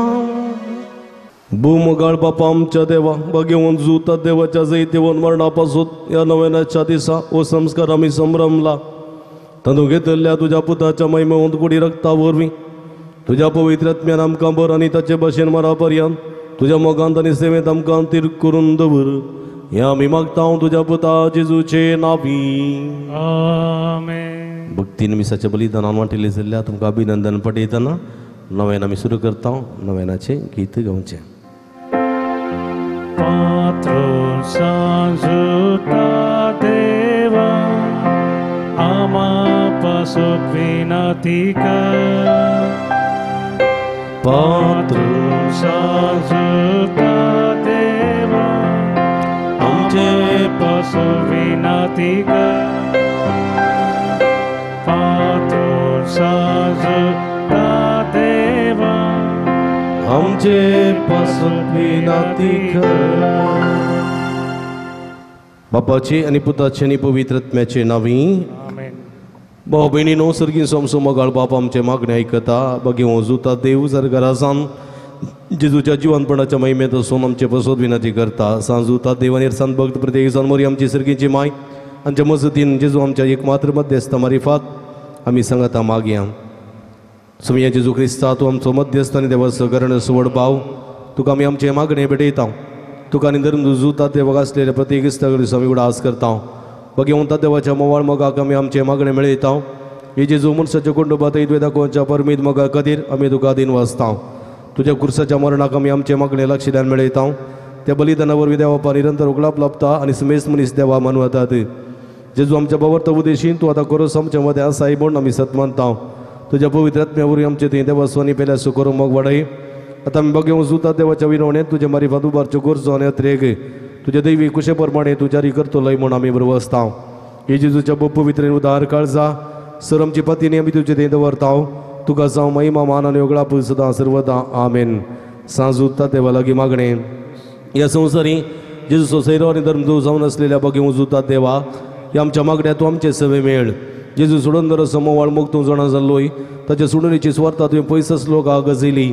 भूमगाळ बापा आमच्या देवा भाग्यवान जुता देवाच्या जैतेवन मरणापासून या नव्याच्या दिसा ओ संस्कार आम्ही संभ्रमला तांदूळ घेतल्या तुझ्या पुताच्या महिमेवंत कुडी रक्ता वरवी तुझ्या पवित्र आत्म्यान आमकां बर आनी ताचे भाशेन मरापर्यंत तुझ्या मोगांत आनी सेवेंत आमकां तीर करून दवर हें आमी मागता तुझ्या पुता जेजूचे नावी आमेन. भक्ती निमिसाच्या बलिदानान वांटिल्ले जाल्ल्या तुमकां अभिनंदन पटयतना नव्यान आमी सुरू करता नव्यानाचे गीत गावचें. Patron sanzuta deva ama pasok vinatika Patron sanzuta deva amche pasok vinatika Patron sanzuta deva आमचे पासून विनंती कर. बापाचे आणि पुताचे आणि पवित्र आत्म्याचे नावी आमेन. भाऊ भयणीनो सर्गीन सोमसो मोगाळ बाप आमचे मागणे ऐकता बघेव जुता देव सरकारासान जेजूच्या जिवनपणाच्या महिमेत असून आमचे पसोद विनंती करता सांजुता देवानिर्सान भक्त प्रत्येक मोरी आमची सर्गीची माय आमच्या मजतीन जेजू आमच्या एकमात्र मध्यस्थ मारिफात आम्ही सांगता मागया. सुमिया जेजू क्रिस्ता तू आमचो मध्यस्थ आनी देवाचो कर्ण सुवड भाव तुका आमी आमचे मागणे भेटयता तुका आनी धर्म जुता देवाक आसलेल्या प्रत्येक इश्टाकडे आमी उडास करता भगवंता देवाच्या मोवाळ मोगाक आमी आमचे मागणे मेळयता हे जेजू मनशाच्या कुंडुबात ऐद्वे दाखोवच्या परमीत मोगा खातीर आमी तुका दिन वाचता तुज्या कुर्साच्या मरणाक आमी आमचे मागणे लक्षदान मेळयता त्या बलिदाना वरवीं देवा निरंतर उगलाप लाभता आनी समेस्त मनीस देवा मानवतात जेजू आमच्या बाबर्थ उदेशीन तूं आतां करोस आमच्या मदें आसाय म्हूण आमी सत मानता तुझ्या पवित्र आत्म्यावरवीं आमचे थंय देवास्वानी पेल्या सुकोर मोग वाडय आतां आमी बघेव जुता देवाच्या विनवणेंत तुजे मारिफात उबारच्यो गरजो आनी अत्रेक तुजे दैवी कुशे प्रमाणे तूं जारी करतलोय म्हूण आमी बरोबर आसता हे जेजूच्या पवित्र उदार काळजा सर आमची पतीनी आमी तुजे थंय दवरता तुका जावं महिमा मान आनी ओगळाप सदां सर्वदा आमेन. सांजुता देवा लागीं मागणें ह्या संवसारी जेजू सोसयरो आनी धर्म जावन आसलेल्या बघेव जुता देवा ह्या आमच्या मागण्या तूं आमचे सेवे मेळ जेजू सोडून जर समोवाळ मोग तूं जाणा जाल्लोय ताच्या सोडुणीची स्वार्था तुवें पयसस लोक गजयली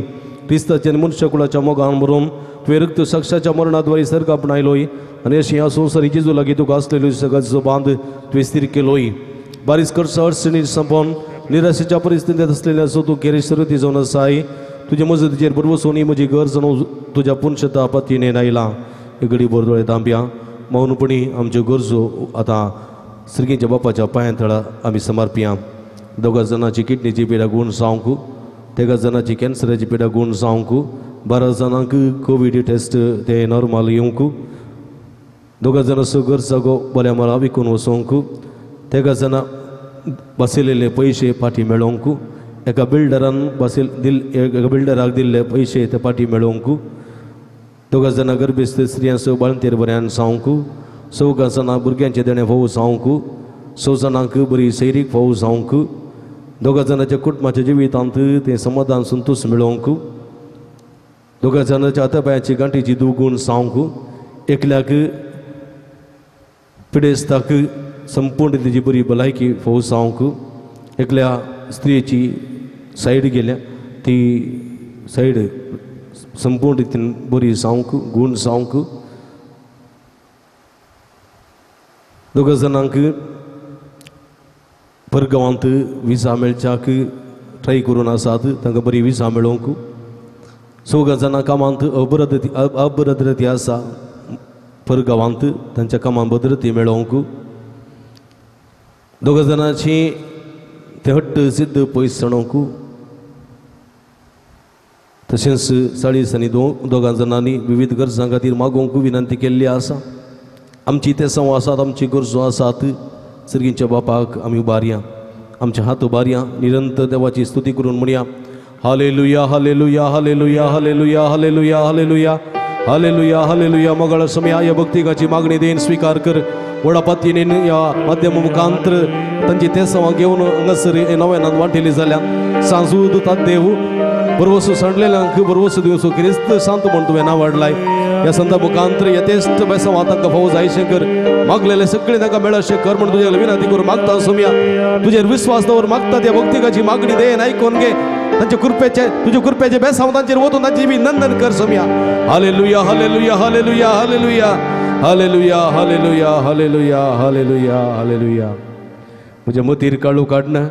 क्रिस्ताचे मनुश्य कुळाच्या मोगान भरून तुवें रक्त साक्षाच्या मरणाद्वारे सर्ग आपणायलोय आनी अशी ह्या संवसारी जेजू लागीं तुका आसलेलो सगळो बांद तुवें स्थिर केलोय बारीक करचो अडचणी संपोवन निराशेच्या परिस्थितीत असलेल्या सो तूं केरे सर्वती जावन आसाय तुजे मजतीचेर बरोबर सोनी म्हजी घर जावन तुज्या पुणशता पतीने आयला हे घडी बोरदोळे तांब्या मौनपणी आमच्यो गरजो आतां श्रीगीच्या बापाच्या पांयां थळा आमी समर्पिया. दोगां जाणांची किडनीची पिडा गूण जावंक तेगा जाणांची कॅन्सराची पिडा गूण जावंक 12 जाणांक कोवीड टेस्ट ते नॉर्मल येवंक दोगां जाणांचो गरजागो बऱ्या मळा विकून वचोंक तेगा जाणां बसयलेले पयशे फाटीं मेळोवंक एका बिल्डरान एका बिल्डराक दिल्ले पयशे ते फाटीं मेळोवंक दोगां जाणां गर्भस्थ स्त्रियांचो बाळंतेर बऱ्यान जावंक 6 जाणां भुरग्यांचे देणे फावो जावंक 6 जाणांक बरी सैरीक फावो जावंक 2 जाणांच्या कुटुंबाच्या जिवितांत तें समाधान संतोश मेळोवंक 2 जाणांच्या हातापांयाची गांठीची दुगूण जावंक एकल्याक पिडेस्ताक संपूर्ण तेजी बरी भलायकी फावो जावंक एकल्या स्त्रियेची सायड गेल्या ती सायड संपूर्ण रितीन बरी जावंक गूण जावंक 2 जाणांक परगांवांत विजा मेळच्याक ट्राय करून आसात तांकां बरी विजा मेळोवंक 6 जाणां कामांत अभद्रती आसा परगांवांत तांच्या कामां भद्रती मेळोवंक 2 जाणांची ते हट्ट सिद्ध पयस सणोवंक तशेंच 40 आनी 2 जाणांनी विविध गरजां खातीर मागोवंक विनंती केल्ली आसा आमची ते संव आसात आमची गरजो आसात सर्गींच्या बापाक आमी उबारया आमचे हात उबारया निरंतर देवाची स्तुती करून म्हणया hallelujah hallelujah hallelujah hallelujah hallelujah hallelujah hallelujah hallelujah मगळ समया या भक्तिकाची मागणी देन स्वीकार कर वडापातीन या माध्यम मुखांतर तांची ते संव घेवन हांगासर नव्यान वांटिली जाल्यार सांजूद तात देव बरोवसो सांडलेल्यांक बरोवसो दिवसो क्रिस्त सांत म्हण तुवें नांव वाडलाय या संत मुखांतर यथेष्ट बेसवा तांकां फावो जायशें कर मागलेले सगळे तांकां मेळशें कर म्हण तुजे विनंती करून मागता सोम्या तुजेर विश्वास दवर मागता त्या भक्तिकाची मागणी देन आयकोन घे तांचे कृपेचे तुजे कृपेचे बेसांव तांचेर वचून तांची बी नंदन कर सोम्या hallelujah hallelujah hallelujah hallelujah hallelujah hallelujah hallelujah hallelujah hallelujah म्हजे मतीर काळू काडना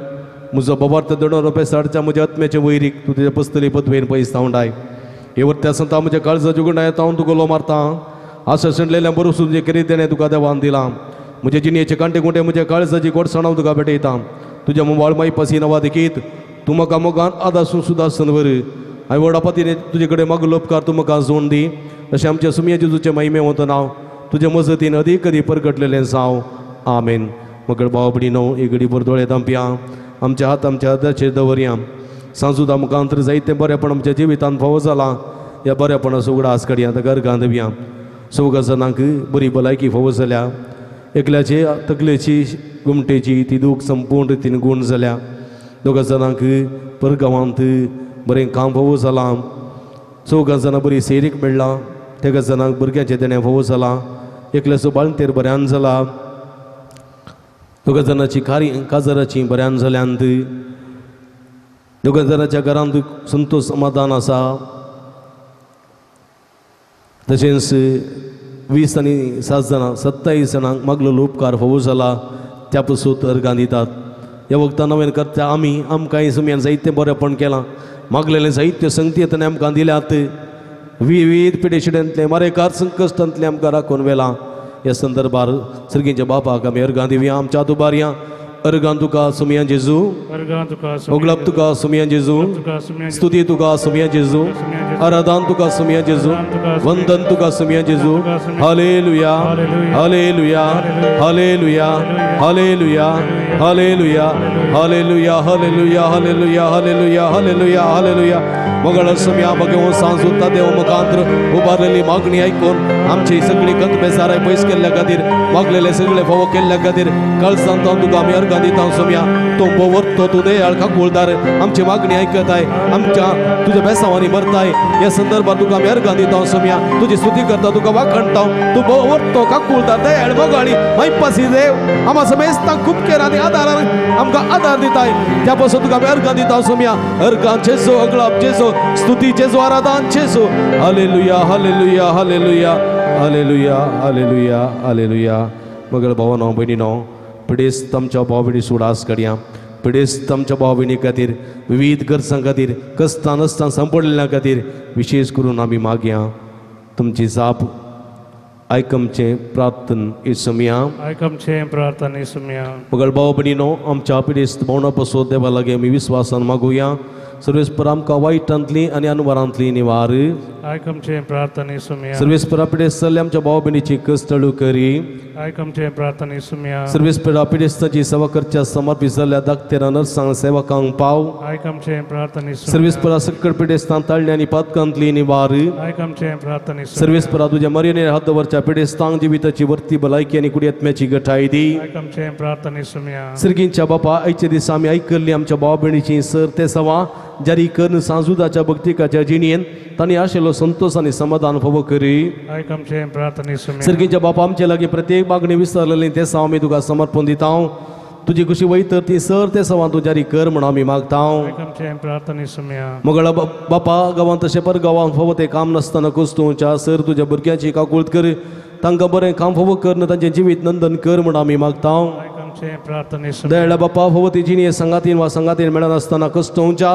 म्हजो बाबार्थ दडो पेसाडच्या म्हज्या आत्म्याचे वैरीक तूं तुज्या पस्तली पदवेन पयस थावंडाय हे वर्त्या संता म्हज्या काळजा जुगंडाय हांव तुका लो मारता आशा संडलेल्या बरोसून तुजे कितें तेणें तुका देवान दिलां म्हजे जिणेचे कांटे कुंटे म्हज्या काळजाची गोडसाण हांव तुका भेटयतां तुज्या मोबायल माई पासी नवा देखीत तूं म्हाका मोगान आदासून सुदासन वर हांवें वडापातीन तुजे कडेन मागलो उपकार तूं म्हाका जोड दी अशें आमच्या सुमया जेजूचें महिमे वता नांव तुज्या मजतीन अदीक कधी परगटलेलें जावं आमेन मगळ भाव भयणीनो एक घडी भर दोळे धांपया आमच्या हात आमच्या हाताचेर दवरया सांजुदा मुखांतर जायतें बरेंपण आमच्या जिवितांत फावो जालां ह्या बरेपणाचो उगडास काडया ताका घांदव्या 6 जाणांक बरी भलायकी फावो जाल्या एकल्याचे तकलेची गुमटेची ती दूख संपूर्ण रितीन गूण जाल्या 2 जाणांक परगांवांत बरें काम फावो जालां 4 जाणां बरी सेरीक मेळ्ळां 3 जाणांक भुरग्याचें तेणें फावो जालां एकल्याचो बाळंतेर बऱ्यान जाला 2 जाणांची काजराची बऱ्यान जाल्यांत 2 जाणांच्या घरांत संतोष समाधान आसा तशेंच 20 आनी 7 जाणां 27 जाणांक मागलेलो उपकार फावो जाला त्या पसून अर्गां दितात ह्या वखदां नवें करता आमी आमकांय सुमयान जायतें बरेंपण केलां मागलेलें जायत्यो संगती ताणें आमकां दिल्यात विविध पिडेशिड्यांतले मारेकार संकश्टांतले आमकां राखून व्हेलां ह्या संदर्भार सर्गींच्या बापाक आमी अर्गां दिवया आमच्या तुबारया अर्गां तुका सुमया जेजू ओगळप तुका सुमया जेजू स्तुती तुका सुमया जेजू आराधन तुका सुमया जेजू वंदन तुका सुमया जेजू hallelujah hallelujah hallelujah hallelujah hallelujah hallelujah hallelujah hallelujah hallelujah hallelujah hallelujah मगळ सुमया भगवंत सांजुता देव मुखांतर उबारलेली मागणी आयकून आमची सगळी कंत बेजाराय पयस केल्ल्या खातीर मागलेले सगळे फावो केल्ल्या खातीर कळसांत तुका आमी अर्गां दिता सुमया तो बोवरतो तूं दयाळ काकूळदार आमची मागणी आयकताय आमच्या तुज्या बेसांवांनी भरताय ह्या संदर्भात तुका आमी अर्गां दिता सुमया तुजी स्तुती करता तुका वाखणता तूं बोवरतो काकूळदार दयाळ मोगाळी मैपासी देव आमा समेस्तांक खूब केर आनी आदारान आमकां आदार दिताय त्या पासून तुका आमी अर्गां दिता सुमया अर्गां जेजू अगळप जेजू स्तुती जेजू आराधन जेजू hallelujah hallelujah hallelujah hallelujah hallelujah hallelujah मगळ भावानो भयणीनो पिडेस्त आमच्या भाव भयणी सुडास काडया पिडेस्त आमच्या भाव भयणी खातीर विविध गरजां खातीर कस्तां नसतां सांपडलेल्या खातीर विशेष करून आमी मागया तुमची जाप आयकमचें प्रार्थन इसुमया आयकमचें प्रार्थन इसुमया मगळ भाव भयणीनो आमच्या पिडेस्त भावना पासून देवा लागीं आमी विस्वासान मागुया सर्वेस्पर आमकां वायटांतली आनी अनवरांतली निवार आयकमचें प्रार्थन इसुमया सर्वेस्परा पिडेस्त आमच्या भाव भयणीची कस्तळू करी आयकमचें प्रार्थन इसुमया सर्वेस्परा पिडेस्ताची सेवा करच्या समर्पित जाल्ल्या धाकट्या नर्सांक सेवकांक पाव आयकमचें प्रार्थन इसुमया सर्वेस्परा सकट पिडेस्तांत ताळणी आनी पातकांतली निवार आयकमचें प्रार्थन इसुमया सर्वेस्परा तुज्या मर्यादेर हात दवरच्या पिडेस्तांक जिविताची वर्ती भलायकी आनी कुडी आत्म्याची घटाय दी आयकमचें प्रार्थन इसुमया सर्गींच्या बापा आयचे दीस आमी आयकल्ली आमच्या भाव भयणीची सर ते सवा जारी करून सांजुदाच्या भक्तिकाच्या जिणेन तांणी आशिल्लो संतोष आनी समाधान फावो करी आयकमचें प्रार्थन इसुमया सर्गींच्या बापा आमचे लागीं प्रत्येक मागणी विसरलेली ते साव आमी तुका समर्पण दिता तुजी कशी वयत ती सर ते सवा तूं जारी कर म्हण आमी मागता आयकमचें प्रार्थन इसुमया मगळ बापा गांवांत तशें पर गांवांत फावो ते काम नासतना कुस्तूच्या सर तुज्या भुरग्यांची काकूळट कर तांकां बरें काम फावो कर तांचें जिवीत नंदन कर म्हण आमी मागता आमचे प्रार्थने सुन. दयाळा बाप्पा भोवतीची संगातीन वा संगातीन मेळन असताना कष्टोंच्या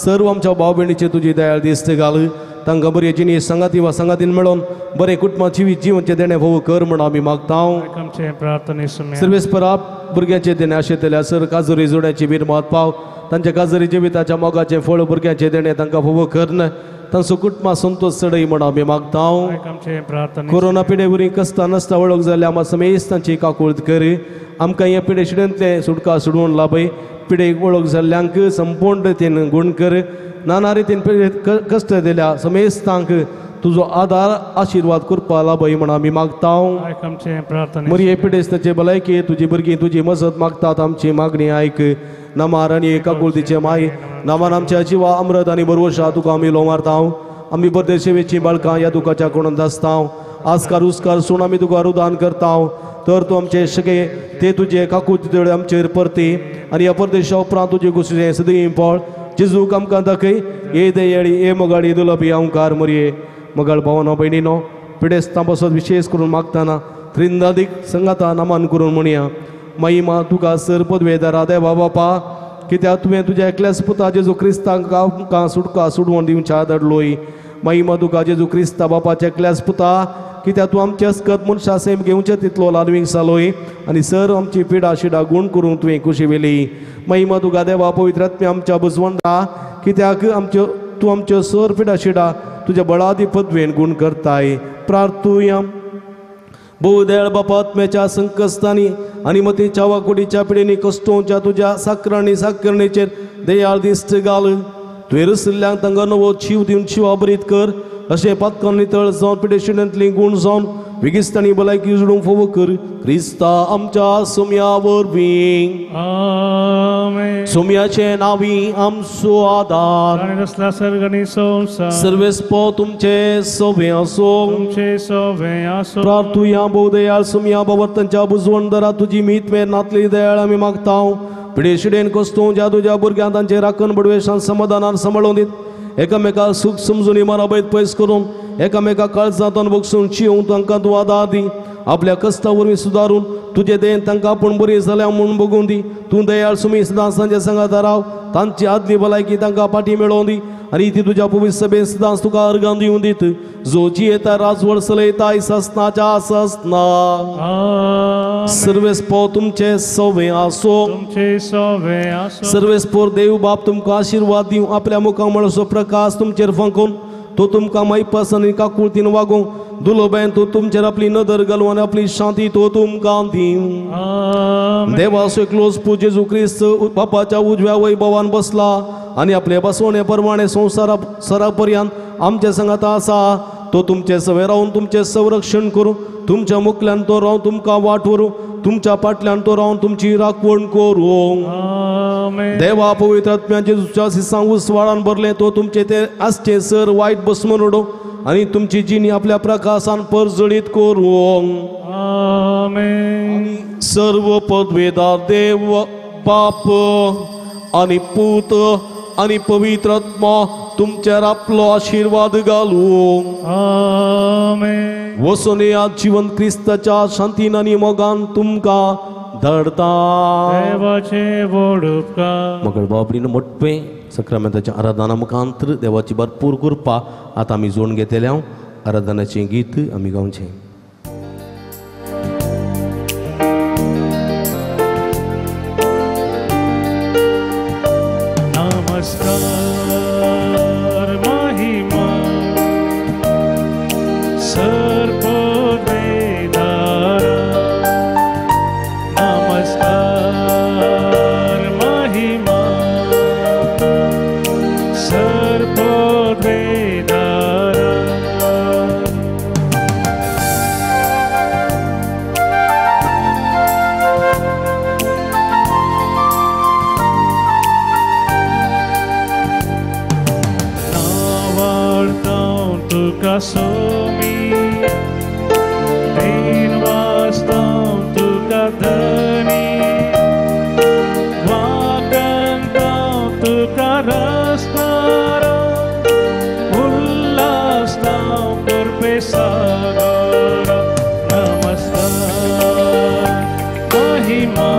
सर्व आमच्या भाव भयणीचे तुझी दयाळ दिसते घाल. तांकां बरी जिणी संगाती वा संगातीन मेळोन बरे कुटुंबाची जीवनचे देणे भोव कर म्हण आमी मागतां. आमचे प्रार्थने सुन. सर्वेस्परा भुरग्यांचे देणे आशिल्ल्या सर काजरी जोड्याची बिरमात पाव. तांच्या काजरी जिविताच्या मोगाचे फळ भुरग्यांचे देणे तांकां भोव करन. तांचो कुटुंबा संतोष चडय म्हण आमी मागतां. आमचे प्रार्थने. कोरोना पिडेवरी कस्ता नसता वळख जाल्या आम्हा समेस्त तांची काकूळट कर. आमकां ह्या पिडे शिडेंतले सुटका सोडून लाभय. पिडेक वळख जाल्ल्यांक संपूर्ण रितीन गुण कर. नाना रितीन कश्ट दिल्या समेस्तांक तुजो आदार आशिर्वाद करपा लाभय म्हण आमी मागतां. आमचे प्रार्थने. मरी हे पिडेस्ताचे भलायकी तुजी भुरगीं तुजी मजत मागतात आमची मागणी आयक. नामार आनी एका कुळतीचे माय नामान आमच्या जिवा अमृत आनी बरवशा तुका आमी लो मारतां. आमी बर्दे सेवेची बाळकां ह्या दुखाच्या कोणान आसतां. आस्कार उस्कार सून आमी तुका रुदान करतां. तर तूं आमचे सगळे ते तुजे काकूत देवळे आमचेर परती आनी ह्या परदेशा उपरांत तुजे घुसरें सदैव पळ. जेजूक आमकां दाखय. ए दयाळी ए मोगाळी दुलभी ओंकार मरये. मगाळ भावनो भयणीनो पिडेस्तां बसत विशेष करून मागतना त्रिंदादीक संगाता नामान करून म्हणया. महिमा तुका सर पदवेदारा देवा बापा कित्याक तुवें तुज्या एकल्याच पुता जेजू क्रिस्तांक आमकां सुटका सोडवून दिवच्या धाडलोय. महिमा तुका जेजू क्रिस्ता बापाच्या एकल्याच पुता कित्याक तूं आमचे अस्कत मनशा सेम घेवचे तितलो लालवीक जालोय आनी सर आमची पिडा शिडा गूण करून तुवें खुशी वेली. महिमा तुका देवा पवित्र आत्म्या आमच्या बुजवंडा कित्याक आमच्यो तूं आमच्यो सर पिडा शिडा तुज्या बळादी पदवेन गूण करताय. प्रार्थुया. बहुदयाळ बापा आत्म्याच्या संकस्तांनी आनी मतीच्या वाकुडीच्या पिडेनी कश्टोंच्या तुज्या साकरणेचेर दयाळ दिश्ट घाल. तुवें रसिल्ल्यांक तांकां नवो जीव दिवन जिवा बरीत कर. अशें पातकान नितळ जावन पिडे शिडेंतली गूण जावन विगिस्तांनी भलायकी जोडूंक फोव कर. क्रिस्ता आमच्या सोम्या वरवीं. आमेन. सोम्याचे नावी आमचो आदार. ताणें रचला सर्ग आनी संवसार. सर्वेस्पो तुमचे सोबे असो. तुमचे सवें आसूं. प्रार्थुया बहुदयाळ सोम्या बाबतांच्या बुजवणदारा तुजी मीत मेर नातली दयाळ आमी मागतां. पिडे शिडेन कस्तूं ज्या तुज्या भुरग्यांक तांचे राखण बडवेशान समाधानान सांबाळून दित. एकामेकाक सुख समजून इमाराबैत पयस करून एकामेका काळजांतून बगसून शिवून तांकां तूं आदार दी. आपल्या कश्टा वरवीं सुदारून तुजे देन तांकां आपूण बरी जाल्या म्हूण बगून दी. तूं दयाळ सुमी सदांच तांच्या संगात राव. तांची आदली भलायकी तांकां फाटीं मेळोवन दी आनी ती तुज्या पवित्र सभेन सदांच तुका अर्गां दिवन दीत. जो जियेता राजवड चलयताय सस्नाच्या सस्ना. सर्वेस्पो तुमचे सवें आसो. तुमचे सवें आसूं. सर्वेस्पोर देव बाप तुमकां आशिर्वाद दिवं. आपल्या मुखां मळसो प्रकाश तुमचेर फंकून तो तुमकां मैपास आनी काकुळतीन वागोवंक दुलोबायन तो तुमचेर आपली नदर घालूं आनी आपली शांती तो तुमकां दिवं. देवाचो एकलोच पूज जेजू क्रिस्त बापाच्या उजव्या वैभवान बसला आनी आपले बसवणे परमाणे संवसारा पर्यंत आमच्या संगात आसा. तो तुमचे सवे रावन तुमचे संरक्षण करूं. तुमच्या मुखल्यान तो रावन तुमकां वाट व्हरूं. तुमच्या फाटल्यान तो रावन तुमची राखवण करूं. देवा पवित्र आत्म्या जेजूच्या सिसां उसवाळान भरले तो तुमचे ते आसचे सर वायट बसमून उडोवं आनी तुमची जिणी आपल्या प्रकाशान परजळीत करूं. सर्व पदवेदार देव बाप आनी पूत आनी पवित्र आत्मा तुमचेर आपलो आशिर्वाद घालूं. वचून या जिवंत क्रिस्ताच्या शांतीन आनी मोगान तुमकां धाडता. देवाचे व्हड उपकार. मगळ बाबडीन मोठ्ठे सक्रामेंताच्या आराधना मुखांतर देवाची भरपूर कृपा आतां आमी जोडून घेतल्या. आराधनाचें गीत आमी गावचें. नमस्कार महिमा सर्पवेदारा. नमस्कार महिमा सर्पवेदारा. Tuka somi din wastam tuka dhani wakantam tuka rastara ullastam purpesagara. Namaskar mahima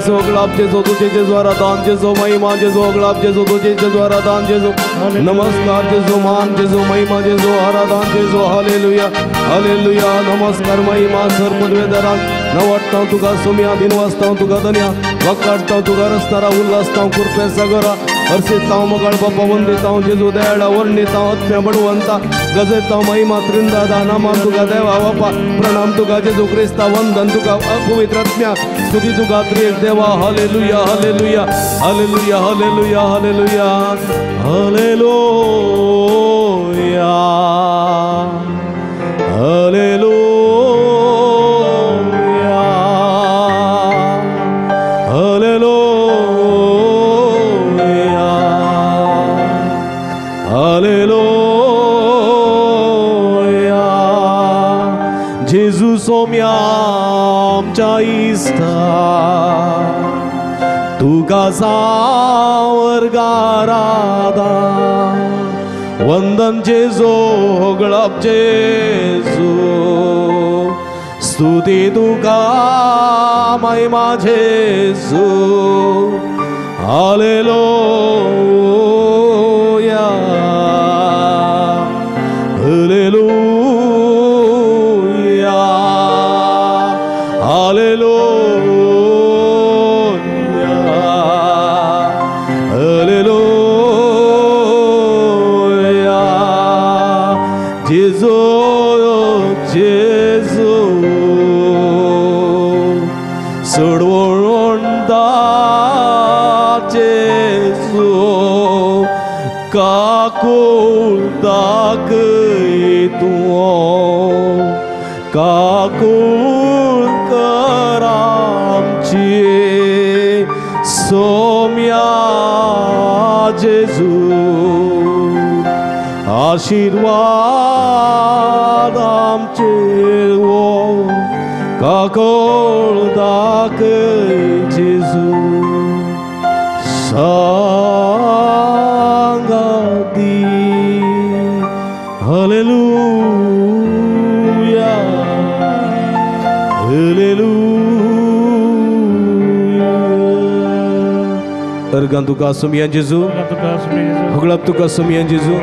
जेजू अगलाब जेजू तुझे जेजू आराधन जेजू महिमा जेजू अगलाब जेजू तुझे जेजू आराधन जेजू नमस्कार जेजू मान जेजू महिमा जेजू आराधन जेजू हालेलुया हालेलुया नमस्कार महिमा सर पदवेदाराक नवडटा तुका सुम्या दिन वाजता तुका धन्या वकाडटा तुका रस्तारा उल्लासता कृपे सागरा हर्षिता मगळ बाप्पा वंदिता जेजू दयाळा वर्णिता आत्म्या बडवंता गजता महिमा त्रिंदादा नामान तुका देवा बाप्पा प्रणाम तुका जेजू ख्रिस्ता वंदन तुका पवित्र आत्म्या स्तुती तुका त्रिएक देवा hallelujah hallelujah hallelujah hallelujah hallelujah hallelujah hallelujah hallelujah hallelujah जेजू सोम्या आमच्या इस्ता तुका सावर्गाराधा वंदन जेजू होगळप जेजू स्तुती तुका महिमा जेजू हालेलुया हालेलुया हालेलुया हालेलुया जेजू जेजू सोडवणदा जेजू काकूळ दाखय तूं काकूळ कर आमची सोम्या जेजू आशीर्वाद आमचे ओ काकूळ दाखय जेजू सांगाती हालेलुया हालेलुया अर्गन तुका सुमियान जेजू हुगळप तुका सुमियान जेजू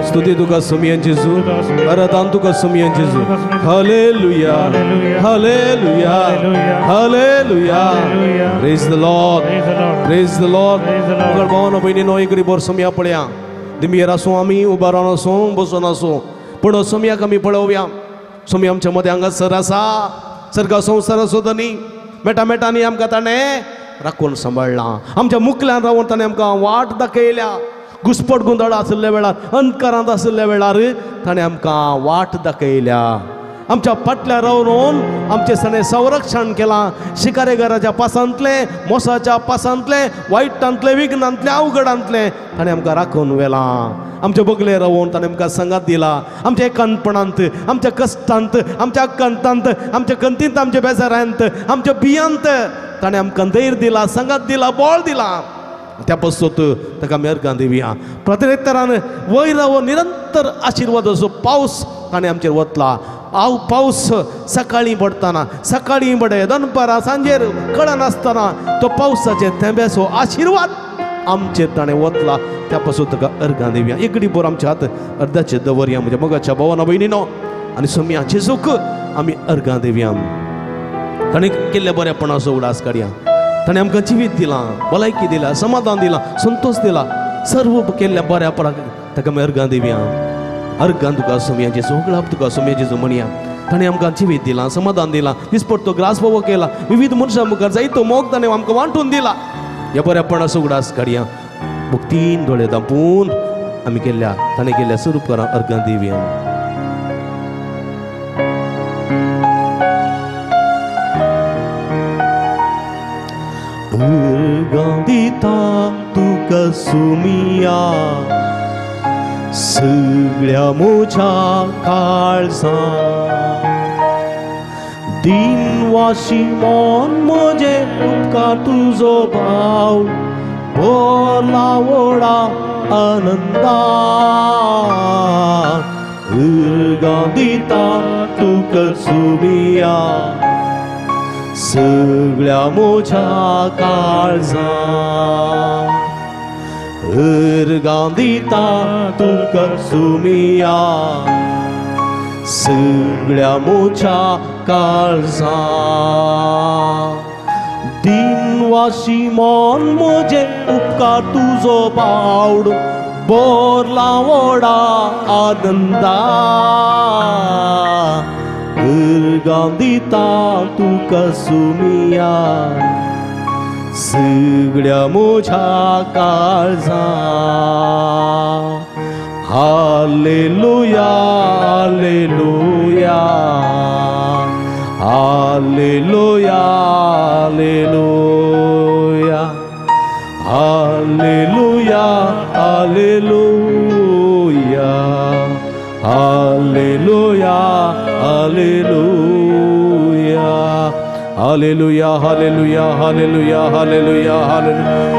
स्तुती तुका सुमियान जेजू आराधन तुका सुमियान जेजू hallelujah hallelujah hallelujah praise the lord praise the lord मुगळ भावनो भयणीनो एक रिबोर सुमिया पळया दिमियर आसूं आमी उबा रावन आसूं बसून आसूं पूण सुमयाक आमी पळोवया सुमी आमच्या मदें हांगासर आसा सर्गा संवसार आसूं धनी मेटा मेटांनी आमकां ताणें राखून सांबाळ्ळां आमच्या मुखल्यान रावून ताणें आमकां वाट दाखयल्या घुस्पट गुंदळ आशिल्ल्या वेळार अंधकारांत आशिल्ल्या वेळार ताणें आमकां वाट दाखयल्या आमच्या फाटल्यान रावन आमचें ताणें संरक्षण केलां शिकारेगराच्या पासांतले मोसाच्या पासांतले वायटांतले विघ्नांतले अवघडांतले ताणें आमकां राखून व्हेलां आमचे बगले रावून ताणें आमकां संगात दिला आमच्या एकांतपणांत आमच्या कश्टांत आमच्या कंतांत आमच्या कंतींत आमच्या बेजारांत आमच्या बियांत ताणें आमकां धैर्य दिला संगात दिला बळ दिला त्या पसत ताका आमी अर्गां दिवया प्रत्येक वयर रावून निरंतर आशिर्वाद असो पावस ताणें आमचेर वतला पावस सकाळीं पडटाना सकाळीं पडे दनपारां सांजेर कळन आसतना तो पावसाचे थेंब्याचो आशिर्वाद आमचेर ताणें वतला त्या पासून ताका अर्गां दिवया एकडी बोर आमच्या हात अर्दाचेर दवरया म्हज्या मोगाच्या भावांनो भयणीनो आनी सुमया जेजूक आमी अर्गां दिवया ताणें केल्ल्या बरेपणाचो उडास काडया ताणें आमकां जिवीत दिलां भलायकी दिला समाधान दिलां संतोष दिला सर्व केल्ल्या बऱ्यापणाक ताका आमी अर्गां दिवया अर्गां तुका सुमया जेजू उगडाप तुका सुमया जेजू म्हणया ताणें आमकां जिवीत दिलां समाधान दिलां दिसपट्टो ग्रास फोव केला विविध मनशां मुखार जायतो मोग ताणें आमकां वांटून दिला ह्या बऱ्यापणाचो उडास काडया भक्तीन दोळे धांपून आमी केल्ल्या ताणें केल्ल्या स्वरूप करा अर्गां दिवया अर्गां दिता तुका सुमया सगळ्या म्हज्या काळजां दिनवाशी मन म्हजें उपकार तुजो भाव बोला वडा आनंदान अर्गां दिता तुका सुमया सगळ्या मोच्या काळजा गांधीता तुका सुमिया सगळ्या मोच्या काळजा दिनवाशी मन म्हजे उपकार तुजो पावड बोरला वडा आनंदा गांधीता तुका सुमिया सगळ्या मोच्या काळजा hallelujah hallelujah hallelujah hallelujah hallelujah hallelujah hallelujah hallelujah hallelujah hallelujah hallelujah hallelujah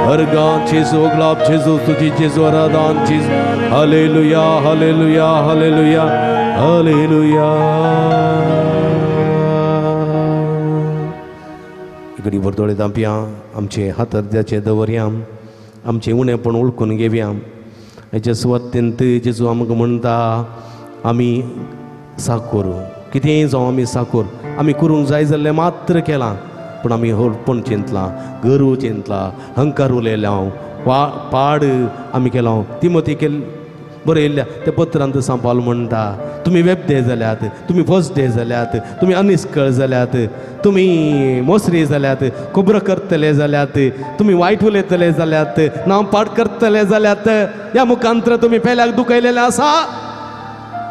हर गान चीज ओगलाप चीज स्तुति चीज वरदान चीज हालेलुया हालेलुया हालेलुया हालेलुया घडी वर्दोळे दांपया आमचे हात अर्द्याचे दवरया आमचे उणेपण ओळखून घेवया हेच्या सुवातेंत जेजू आमकां म्हणटा आमी साकोर कितेंय जावं आमी साकोर आमी करूंक जाय जाल्लें मात्र केलां पूण आमी होडपण चिंतलां गर्व चिंतलां हंकार उलयलां पाड आमी केलो तिमोथी बरयल्ल्या त्या पत्रांत सांपाल म्हणटा तुमी वेबदे जाल्यात तुमी फसदे जाल्यात तुमी अनिश्कळ जाल्यात तुमी मोसरी जाल्यात खोबरं करतले जाल्यात तुमी वायट उलयतले जाल्यात नांव पाड करतले जाल्यात ह्या मुखांतर तुमी पेल्याक दुखयलेले आसा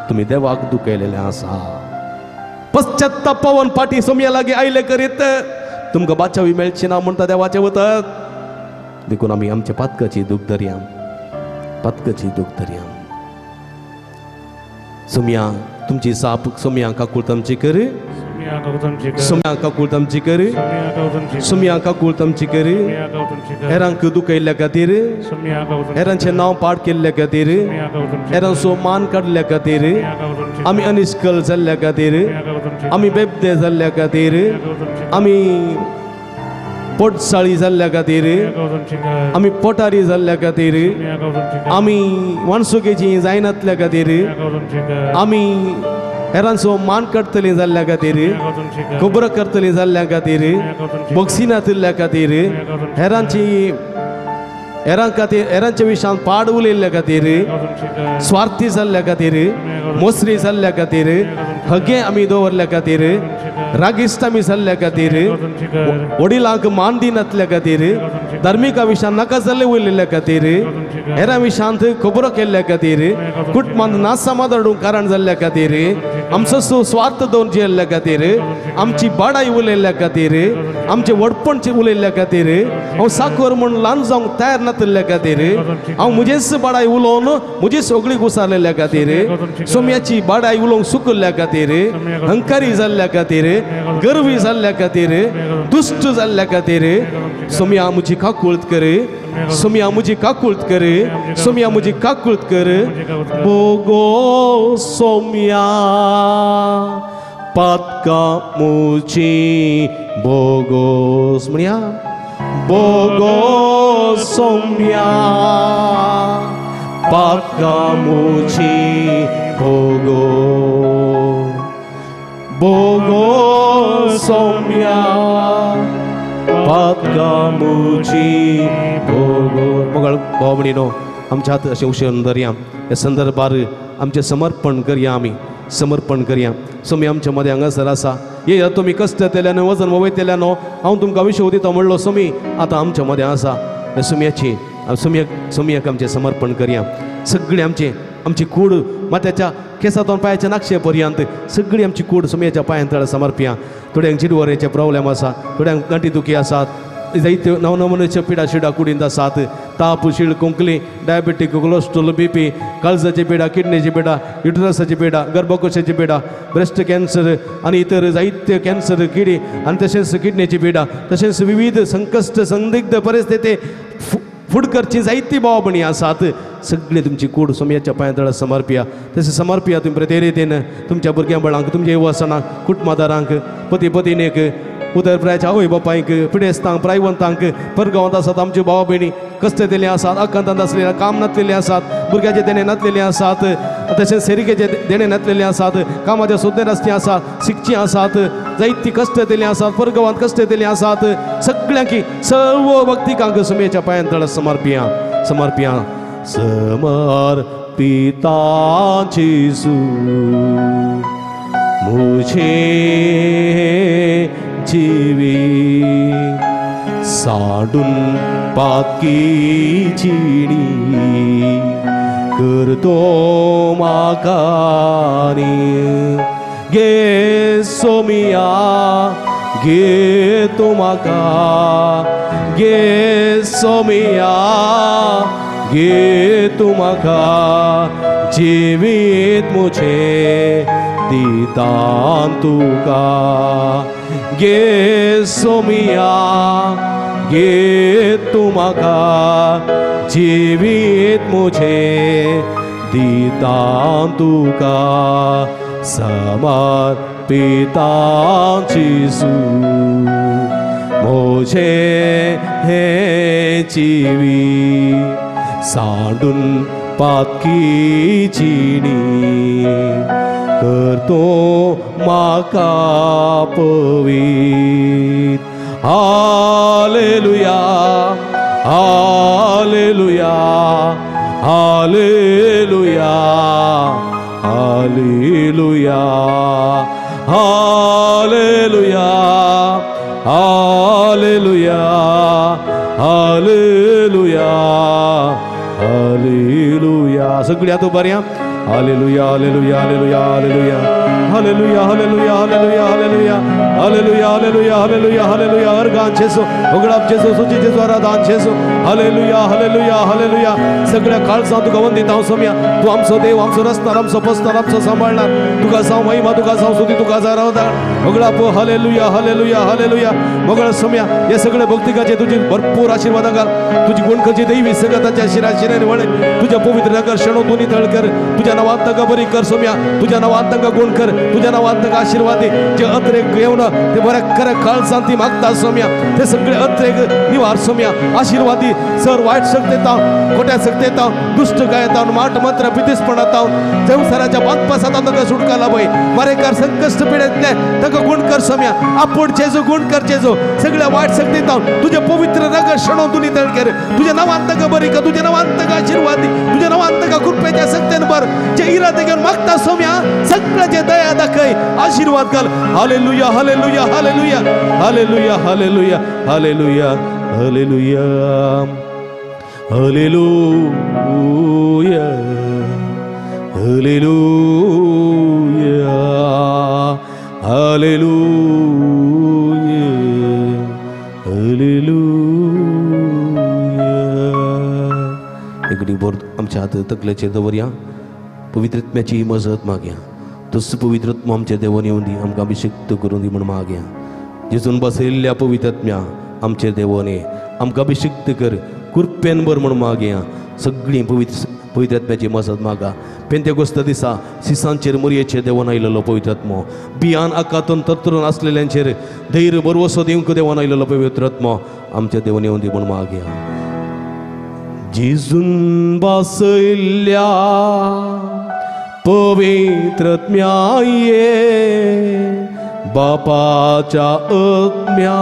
तुमी देवाक दुखयलेले आसा पश्चात्ताप पावन पाटी सोमया लागीं आयले करीत तुमकां बाचावी मेळची ना म्हणटा देवाचे वतात देखून आमी आमच्या पातकाची दूख धरया पातकाची दूख धरया सोमया तुमची साप सोमया काकूळ तमची कर सोमया काकूळ तमची कर सोमया काकूळ तमची कर हेरांक दुखयल्ल्या खातीर हेरांचे नांव पाड केल्ल्या खातीर हेरांचो मान काडल्या खातीर आमी अनिश्कल जाल्ल्या खातीर आमी बेबदे जाल्ल्या खातीर आमी पोटसाळी जाल्ल्या खातीर आमी पोटारी जाल्ल्या खातीर आमी वाणसुकेची जायनातल्या खातीर आमी हेरांचो मान काडटली जाल्ल्या खातीर खोबरं करतली जाल्ल्या खातीर बक्षिनातल्या खातीर हेरांच्या विशयान पाड उलयल्ल्या खातीर स्वार्थी जाल्ल्या खातीर मोसरी जाल्ल्या खातीर हगे आमी दवरल्या खातीर रागिश्ट आमी जाल्ल्या खातीर वडिलांक मान दिनातल्या खातीर धार्मिका विशयान नाका जाल्ले उलयल्ल्या खातीर हेरां विशयांत खबरो केल्ल्या खातीर कुटुंबांत नासमाधान कारण जाल्ल्या खातीर आमचो सुस्वार्थ दवरून जियेल्ल्या खातीर आमची बाडाई उलयल्ल्या खातीर आमचे वडपण उलयल्ल्या खातीर हांव साकोर म्हूण ल्हान जावंक तयार नातल्ल्या खातीर हांव म्हजेच बाडाई उलोवन म्हजी सगळी घुसारलेल्या खातीर सोम्याची बाडाई उलोवंक सुकल्ल्या खातीर हंकारी जाल्ल्या खातीर गर्वी जाल्ल्या खातीर दुष्ट जाल्ल्या खातीर सोम्या म्हजी काकुळत कर सोम्या म्हजी काकुळत कर सोम्या म्हजी काकुळत कर बोगो सोम्या पातका मुची बोगोस म्हणया बोगो सोम्या पातका मुची बोगो बोगो सोम्या पातका मुची बोगो मगळ भाव भयणीनो आमच्या हात अशें उशेन धरया ह्या संदर्भार आमचें समर्पण करया आमी समर्पण करया सोमी आमच्या मदें हांगासर आसा ये तुमी कश्ट केल्यान वजन वयतल्यान हांव तुमकां विश्व दिता म्हणलो सोमी आतां आमच्या मदें आसा ह्या सोमयाची सोमयाक आमचें समर्पण करया सगळी आमची कूड माथ्याच्या केसांतून पांयाच्या नाक्षे पर्यंत सगळी आमची कूड सोमयाच्या पांयां तळ समर्पया थोड्यांक चिडवरेचे प्रॉब्लेम आसा थोड्यांक गांठी दुखी आसात जायत्यो नवनमुनेच्यो पिडा शिडा कुडींत आसात ताप शीळ कुंकली डायबेटीक कोलेस्ट्रॉल BP काळजाची पिडा किडनीची पिडा युटरसाची पिडा गर्भकोशाची पिडा ब्रेस्ट कॅन्सर आनी इतर जायत्य कॅन्सर किडी आनी तशेंच किडनीची पिडा तशेंच विविध संकश्ट संदिग्ध परिस्थिती फुडकरची जायती भाव भयणी आसात सगळे तुमची कूड सोमयाच्या पांया तळ समर्पया तशें समर्पया तुमी प्रते रितीन तुमच्या भुरग्यां बळांक तुमच्या येवसणांक कुटुंबादारांक पती पत्नीक उदर प्रायच्या आवय बापायक पिडेस्तांक प्रायवंतांक परगांवांत आसात आमचे भाव भयणी कश्ट दिले आसात आकांतांत आसलेले काम नासलेले आसात भुरग्याचे देणे नासलेले आसात तशेंच सेरिकेचे देणे नासलेले आसात कामाच्या सोदे रस्ते आसात शिकची आसात जायती कश्ट दिले आसात परगांवांत कश्ट दिले आसात सगळ्यांक सर्व भक्तिकांक सुमेच्या पांयां तळ समर्पिया समर्पिता जेसू मुझे जीवी साडून पाकी जिणी करतो माकानी गे सोमिया गे तो माका गे सोमिया गे तू माका जिवीत मुझे दितां तुका गे सोमिया गे तू माका जिवीत मुझे दितां तुका समर्पिता जेसू मुझे हे जीवी सांडून पातकी जिणी करतो माका पवित hallelujah hallelujah hallelujah hallelujah hallelujah hallelujah hallelujah hallelujah सगळ्या तो बऱ्या hallelujah hallelujah hallelujah hallelujah hallelujah hallelujah hallelujah hallelujah hallelujah hallelujah hallelujah हर गान छेसो उगडाप छेसो सुची छेसो आराधन छेसो हालेलुया हालेलुया हालेलुया सगळ्या काळसा तुका वंदित हांव सोम्या तू आमचो देव आमचो रस्तार आमचो पस्तार आमचो सांभाळणार तुका सांव महिमा तुका सांव स्तुती तुका जारावदार उगडाप हालेलुया हालेलुया हालेलुया मोगळ सोम्या हे सगळे भक्तिकाचे तुझी भरपूर आशीर्वाद घाल तुझी गुणकची दैवी सगळ्याच्या शिराशिरेन वळे तुझ्या पवित्र नगर शणो तुनी तळकर तुझ्या नावांत ताका बरी कर सोम्या तुझ्या नावांत ताका गुण कर तुझ्या नावांत ताका आशीर्वाद दे जे अत्रेक घेवन ते बऱ्या खऱ्या काळ शांती मागता सोम्या ते सगळे अत्रेक निवार सोम्या आशीर्वादी सर वाईट शक्तीता खोट्या शक्तीता दुष्ट गायता माट मंत्र पितिसपणाता संसाराच्या बांधपासात ताका सुटका लाभय मारेकार संकष्ट पिडेतले ताका गुण कर सोम्या आपण जेजो गुण कर जेजो सगळ्या वाईट शक्तीता तुझे पवित्र नगर शणो तुनी तळकर तुझ्या नावांत ताका बरी कर तुझ्या नावांत ताका आशीर्वाद दे तुझ्या नावांत ताका कृपेच्या शक्तीन भर जे इरादे घेऊन मागता सोम्या सगळ्याचे दया दाखय आशीर्वाद घाल hallelujah hallelujah hallelujah hallelujah hallelujah hallelujah hallelujah hallelujah hallelujah hallelujah hallelujah एकडी बोर आमच्या हात तकल्याचेर दवरया पवित्रत्म्याची मजत मागया तस पवित्रत्म आमच्या देवान येवन दी आमकां अभिषेक करून दी म्हण मागया जेजून बसयल्ल्या पवित्रत्म्या आमचे देवाने आमकां अभिषेक कर कृपेन बर म्हण मागया सगळी पवित्रत्म्याची मजत मागा पेंतेकोस्त दिसा सिसांचेर मोरयेचेर देवान आयलेलो पवित्रत्म बियान आकातून तत्रून आसलेल्यांचेर धैर्य बरवसो दिवंक देवान आयलेलो पवित्रत्म आमच्या देवान येवन दी म्हण मागया जेजून बसयल्ल्या पवित्रत्म्याये बापाच्या आत्म्या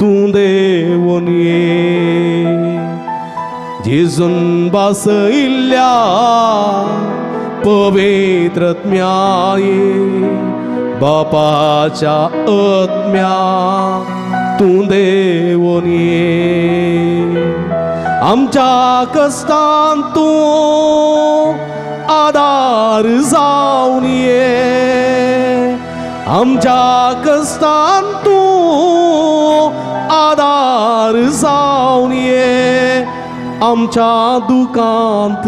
तूं देवून ये जेजून बसयल्ल्या पवित्रत्म्याये बापाच्या आत्म्या तूं देवून ये आमच्या कष्टांत तूं आधार जावन ये आमच्या कष्टांत तूं आधार जावन ये आमच्या दुखांत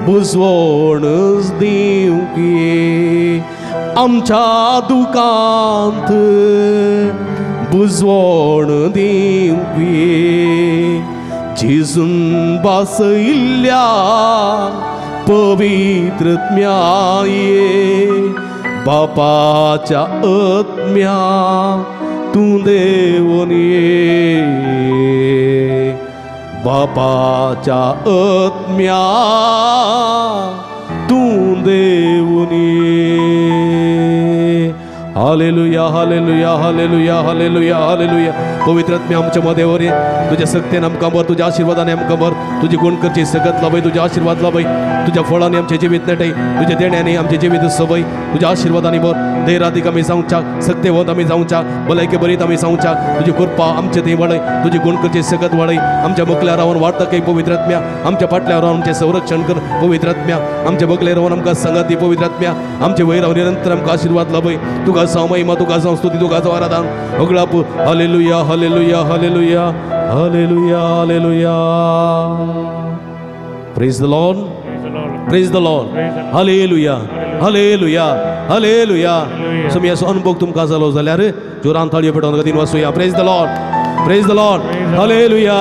बुजवण दिवंक ये आमच्या दुखांत बुजवण दिवंक ये जेजून बसयल्ल्या पवित्रत्म्याये बापाच्या आत्म्या तूं देऊन ये, बापाच्या आत्म्या तूं देऊन ये. Hallelujah hallelujah hallelujah hallelujah hallelujah. पवित्र आत्म्या आमच्या मध्ये वर ये. तुझ्या सक्तेने आमकां भर, तुझ्या आशीर्वादाने आमकां भर. तुझी गुण करची सगत लाभय, तुझे आशीर्वाद लाभय. तुझ्या फळांनी आमचे जिवीत नटय, तुझ्या देण्याने आमचे जिवीत सबय. तुझ्या आशीर्वादाने भर. धैर्याधिक आमी जावच्या, सक्तेवंत आमी जावच्या, भलायके बरीत आमी जावच्या. तुझी कृपा आमचे थंय वाडय, तुझी गुण करची सगत वाडय. आमच्या बकल्या रावन वाडता काही पवित्र आत्म्या. आमच्या फाटल्यावर रावन आमचे संरक्षण कर पवित्र आत्म्या. आमच्या बकले रावन आमकां सांगात दी पवित्र आत्म्या. आमचे वयर रावन निरंतर आमकां आशीर्वाद लाभय. तुका जावं महिमा, तुका जावं स्तुती, तुका जावं आराधन. अगळाप hallelujah hallelujah hallelujah hallelujah hallelujah. Praise the lord, praise the lord. Hallelujah hallelujah hallelujah. तुम्ही असो अनुभव तुमकां जालो जाल्यार जोरान ताळयो पेटोवन गतीन वाचूया. Praise the lord, praise the lord. Hallelujah.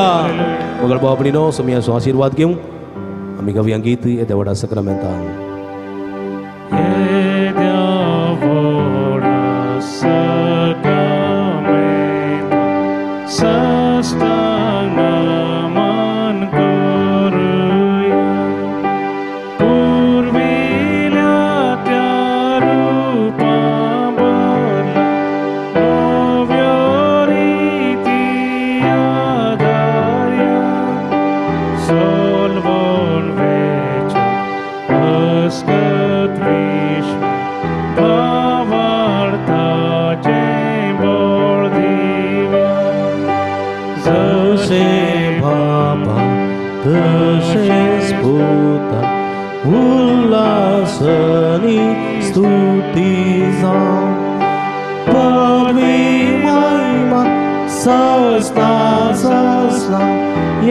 मगर बाबणीनो तुम्ही असो आशीर्वाद घेऊ. आम्ही गावया गीत येत्या व्हडा सक्रामेंतान. उल्लासनी स्तुती जाऊं, पदवी महिमा सस्ता सस्ता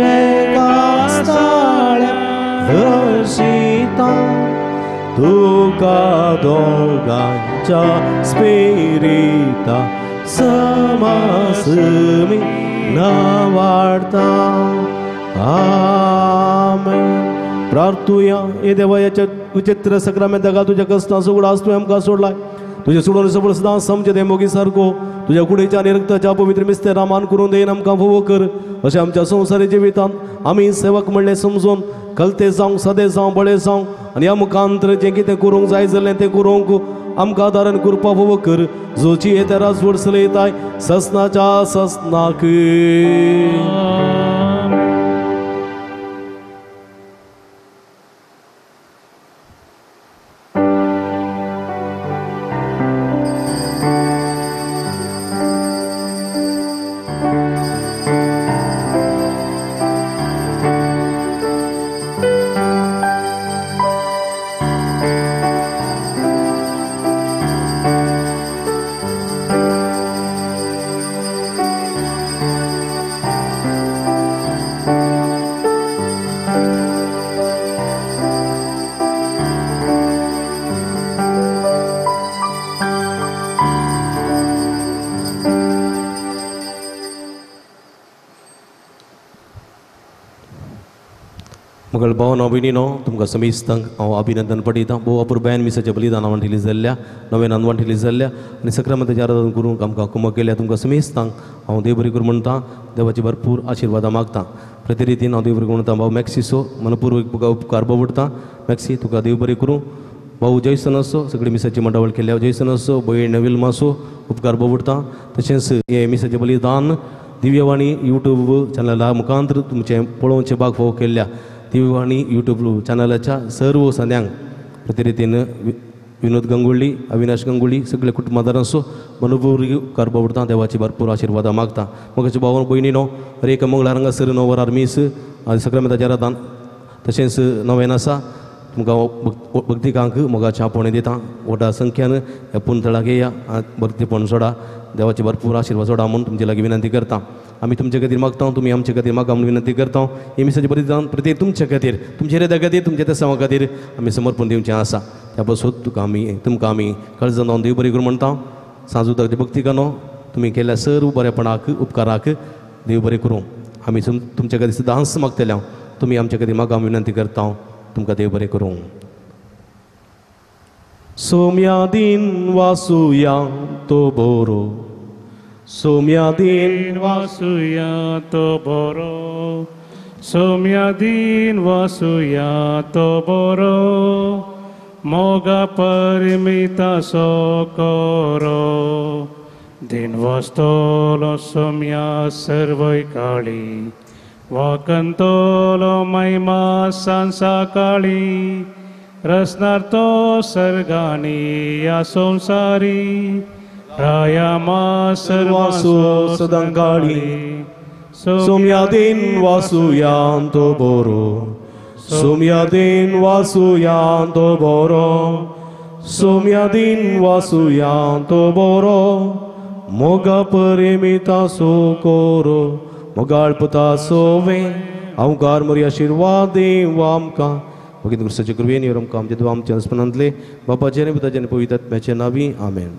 एका स्थळा हर्षिता. तुका दोगांच्या स्पिरिता समासमी नावाडता. आमेन. प्रार्थुया. हे देवा याच्या विचित्र सक्रामेंताका तुझ्या कष्टा सोडास तू आमकां सोडलाय. तुझे सोडून सबळ सदां समचे दे मोगी सारको. तुझ्या कुडीच्या आणि रक्ताच्या पवित्र मिस्ते रामान करून देईन आमकां फोव कर. अशें आमच्या संवसारी जिवितांत आमी सेवक म्हणलें समजून कलते जावं, सदे जावं, बळे जावं आनी आमकां जें कितें करूंक जाय जाल्लें तें करूंक आमकां आदारण करपा फोव कर. जोची हे त्या राजवड चलयताय ससनाच्या ससनाक. मगळ भाव भयणीनो तुमकां समेस्तांक हांव अभिनंदन पठयतां. भोव अपुरबायन मिसाच्या बलिदानां ठेली जाल्ल्या, नवे नांदवान ठेली जाल्ल्या आनी सक्रामेंताचें आराधन करूंक आमकां कुमक केल्या. तुमकां समेस्तांक हांव देव बरें करूं म्हणटा. देवाची भरपूर आशिर्वादां मागतां. प्रती रितीन हांव देव बरें करूं म्हणटा. भाऊ मॅक्सिसो मनपूर्वक तुका उपकार भोगता. मॅक्सी तुका देव बरें करूं. भाऊ जयसन असो सगळी मिसाची मंडळ केल्या. जयसन असो भयण विल्मासो उपकार भोगता. तशेंच हे मिसाचें बलिदान दिव्यवाणी यूट्यूब चॅनला मुखांतर तुमचें पळोवचे भाग फोव केल्ल्या. दिव्यवाणी यूट्यूब चॅनलाच्या सर्व सद्यांक प्रती रितीन विनोद गंगुळी, अविनाश गंगुळी सगळे कुटुंबदारांचो मनपूर्वक उपकार भोगता. देवाची भरपूर आशिर्वादां मागता. मगाच्या भाव भयणीनो रेख मंगळार हांगासर 9 वरार मीस आनी सक्रामेंताचें आराधन तशेंच नवेन आसा. तुमकां भक्तिकांक मोगाचें आपोवणें दिता. व्हडा संख्यान ह्या पुंतळाक येया, भक्तीपण सोडा, देवाची भरपूर आशिर्वाद सोडा म्हणून तुमचे लागीं विनंती करता. आमी तुमचे खातीर मागता, तुमी आमचे खातीर मागा म्हणून विनंती करता. ही मिसाची बलिदान प्रती तुमच्या खातीर, तुमच्या हृदया खातीर, तुमच्या त्या खातीर आमी समर्पण दिवचें आसा. त्या बसून तुमकां आमी काळजान हांव देव बरें करूं म्हणटा. सांजुताची भक्तिकानो तुमी केल्ल्या सर्व बरेपणाक उपकाराक देव बरें करूं. आमी तुमच्या खातीर सुद्दां हंस मागतल्या. तुमी आमच्या खातीर मागा विनंती करता. तुमकां देव बरें करूं. सोम्यादीन वासुया तो बोरो सोम्यादीन वासुया तो बोरो सोम्यादीन वासुया तो बोरो मोगा परिमिता सोकोरो दिन वस्तोलो सोम्या सर्वै काळी वाकंतोलो महिमा सांसा काळी रसनार्तो सर्गानी या संसारी रायामा सर्वासो सदंकाळी सोम्यादीन वासुयांतो बोरो सोम्यादीन वासुयांतो बोरो सोम्यादीन वासुयांतो बोरो मोगा परिमिता सोकोरो मोगाळपता सोवे अवकार मरी आशीर्वाद देव आमकां भगीन गुरुसाचे कृपेन आमकां आमचे आमचे स्मरणांतले बापाचे आनी पिताचे आनी पवित्र आत्म्याचे नांवी आमेन.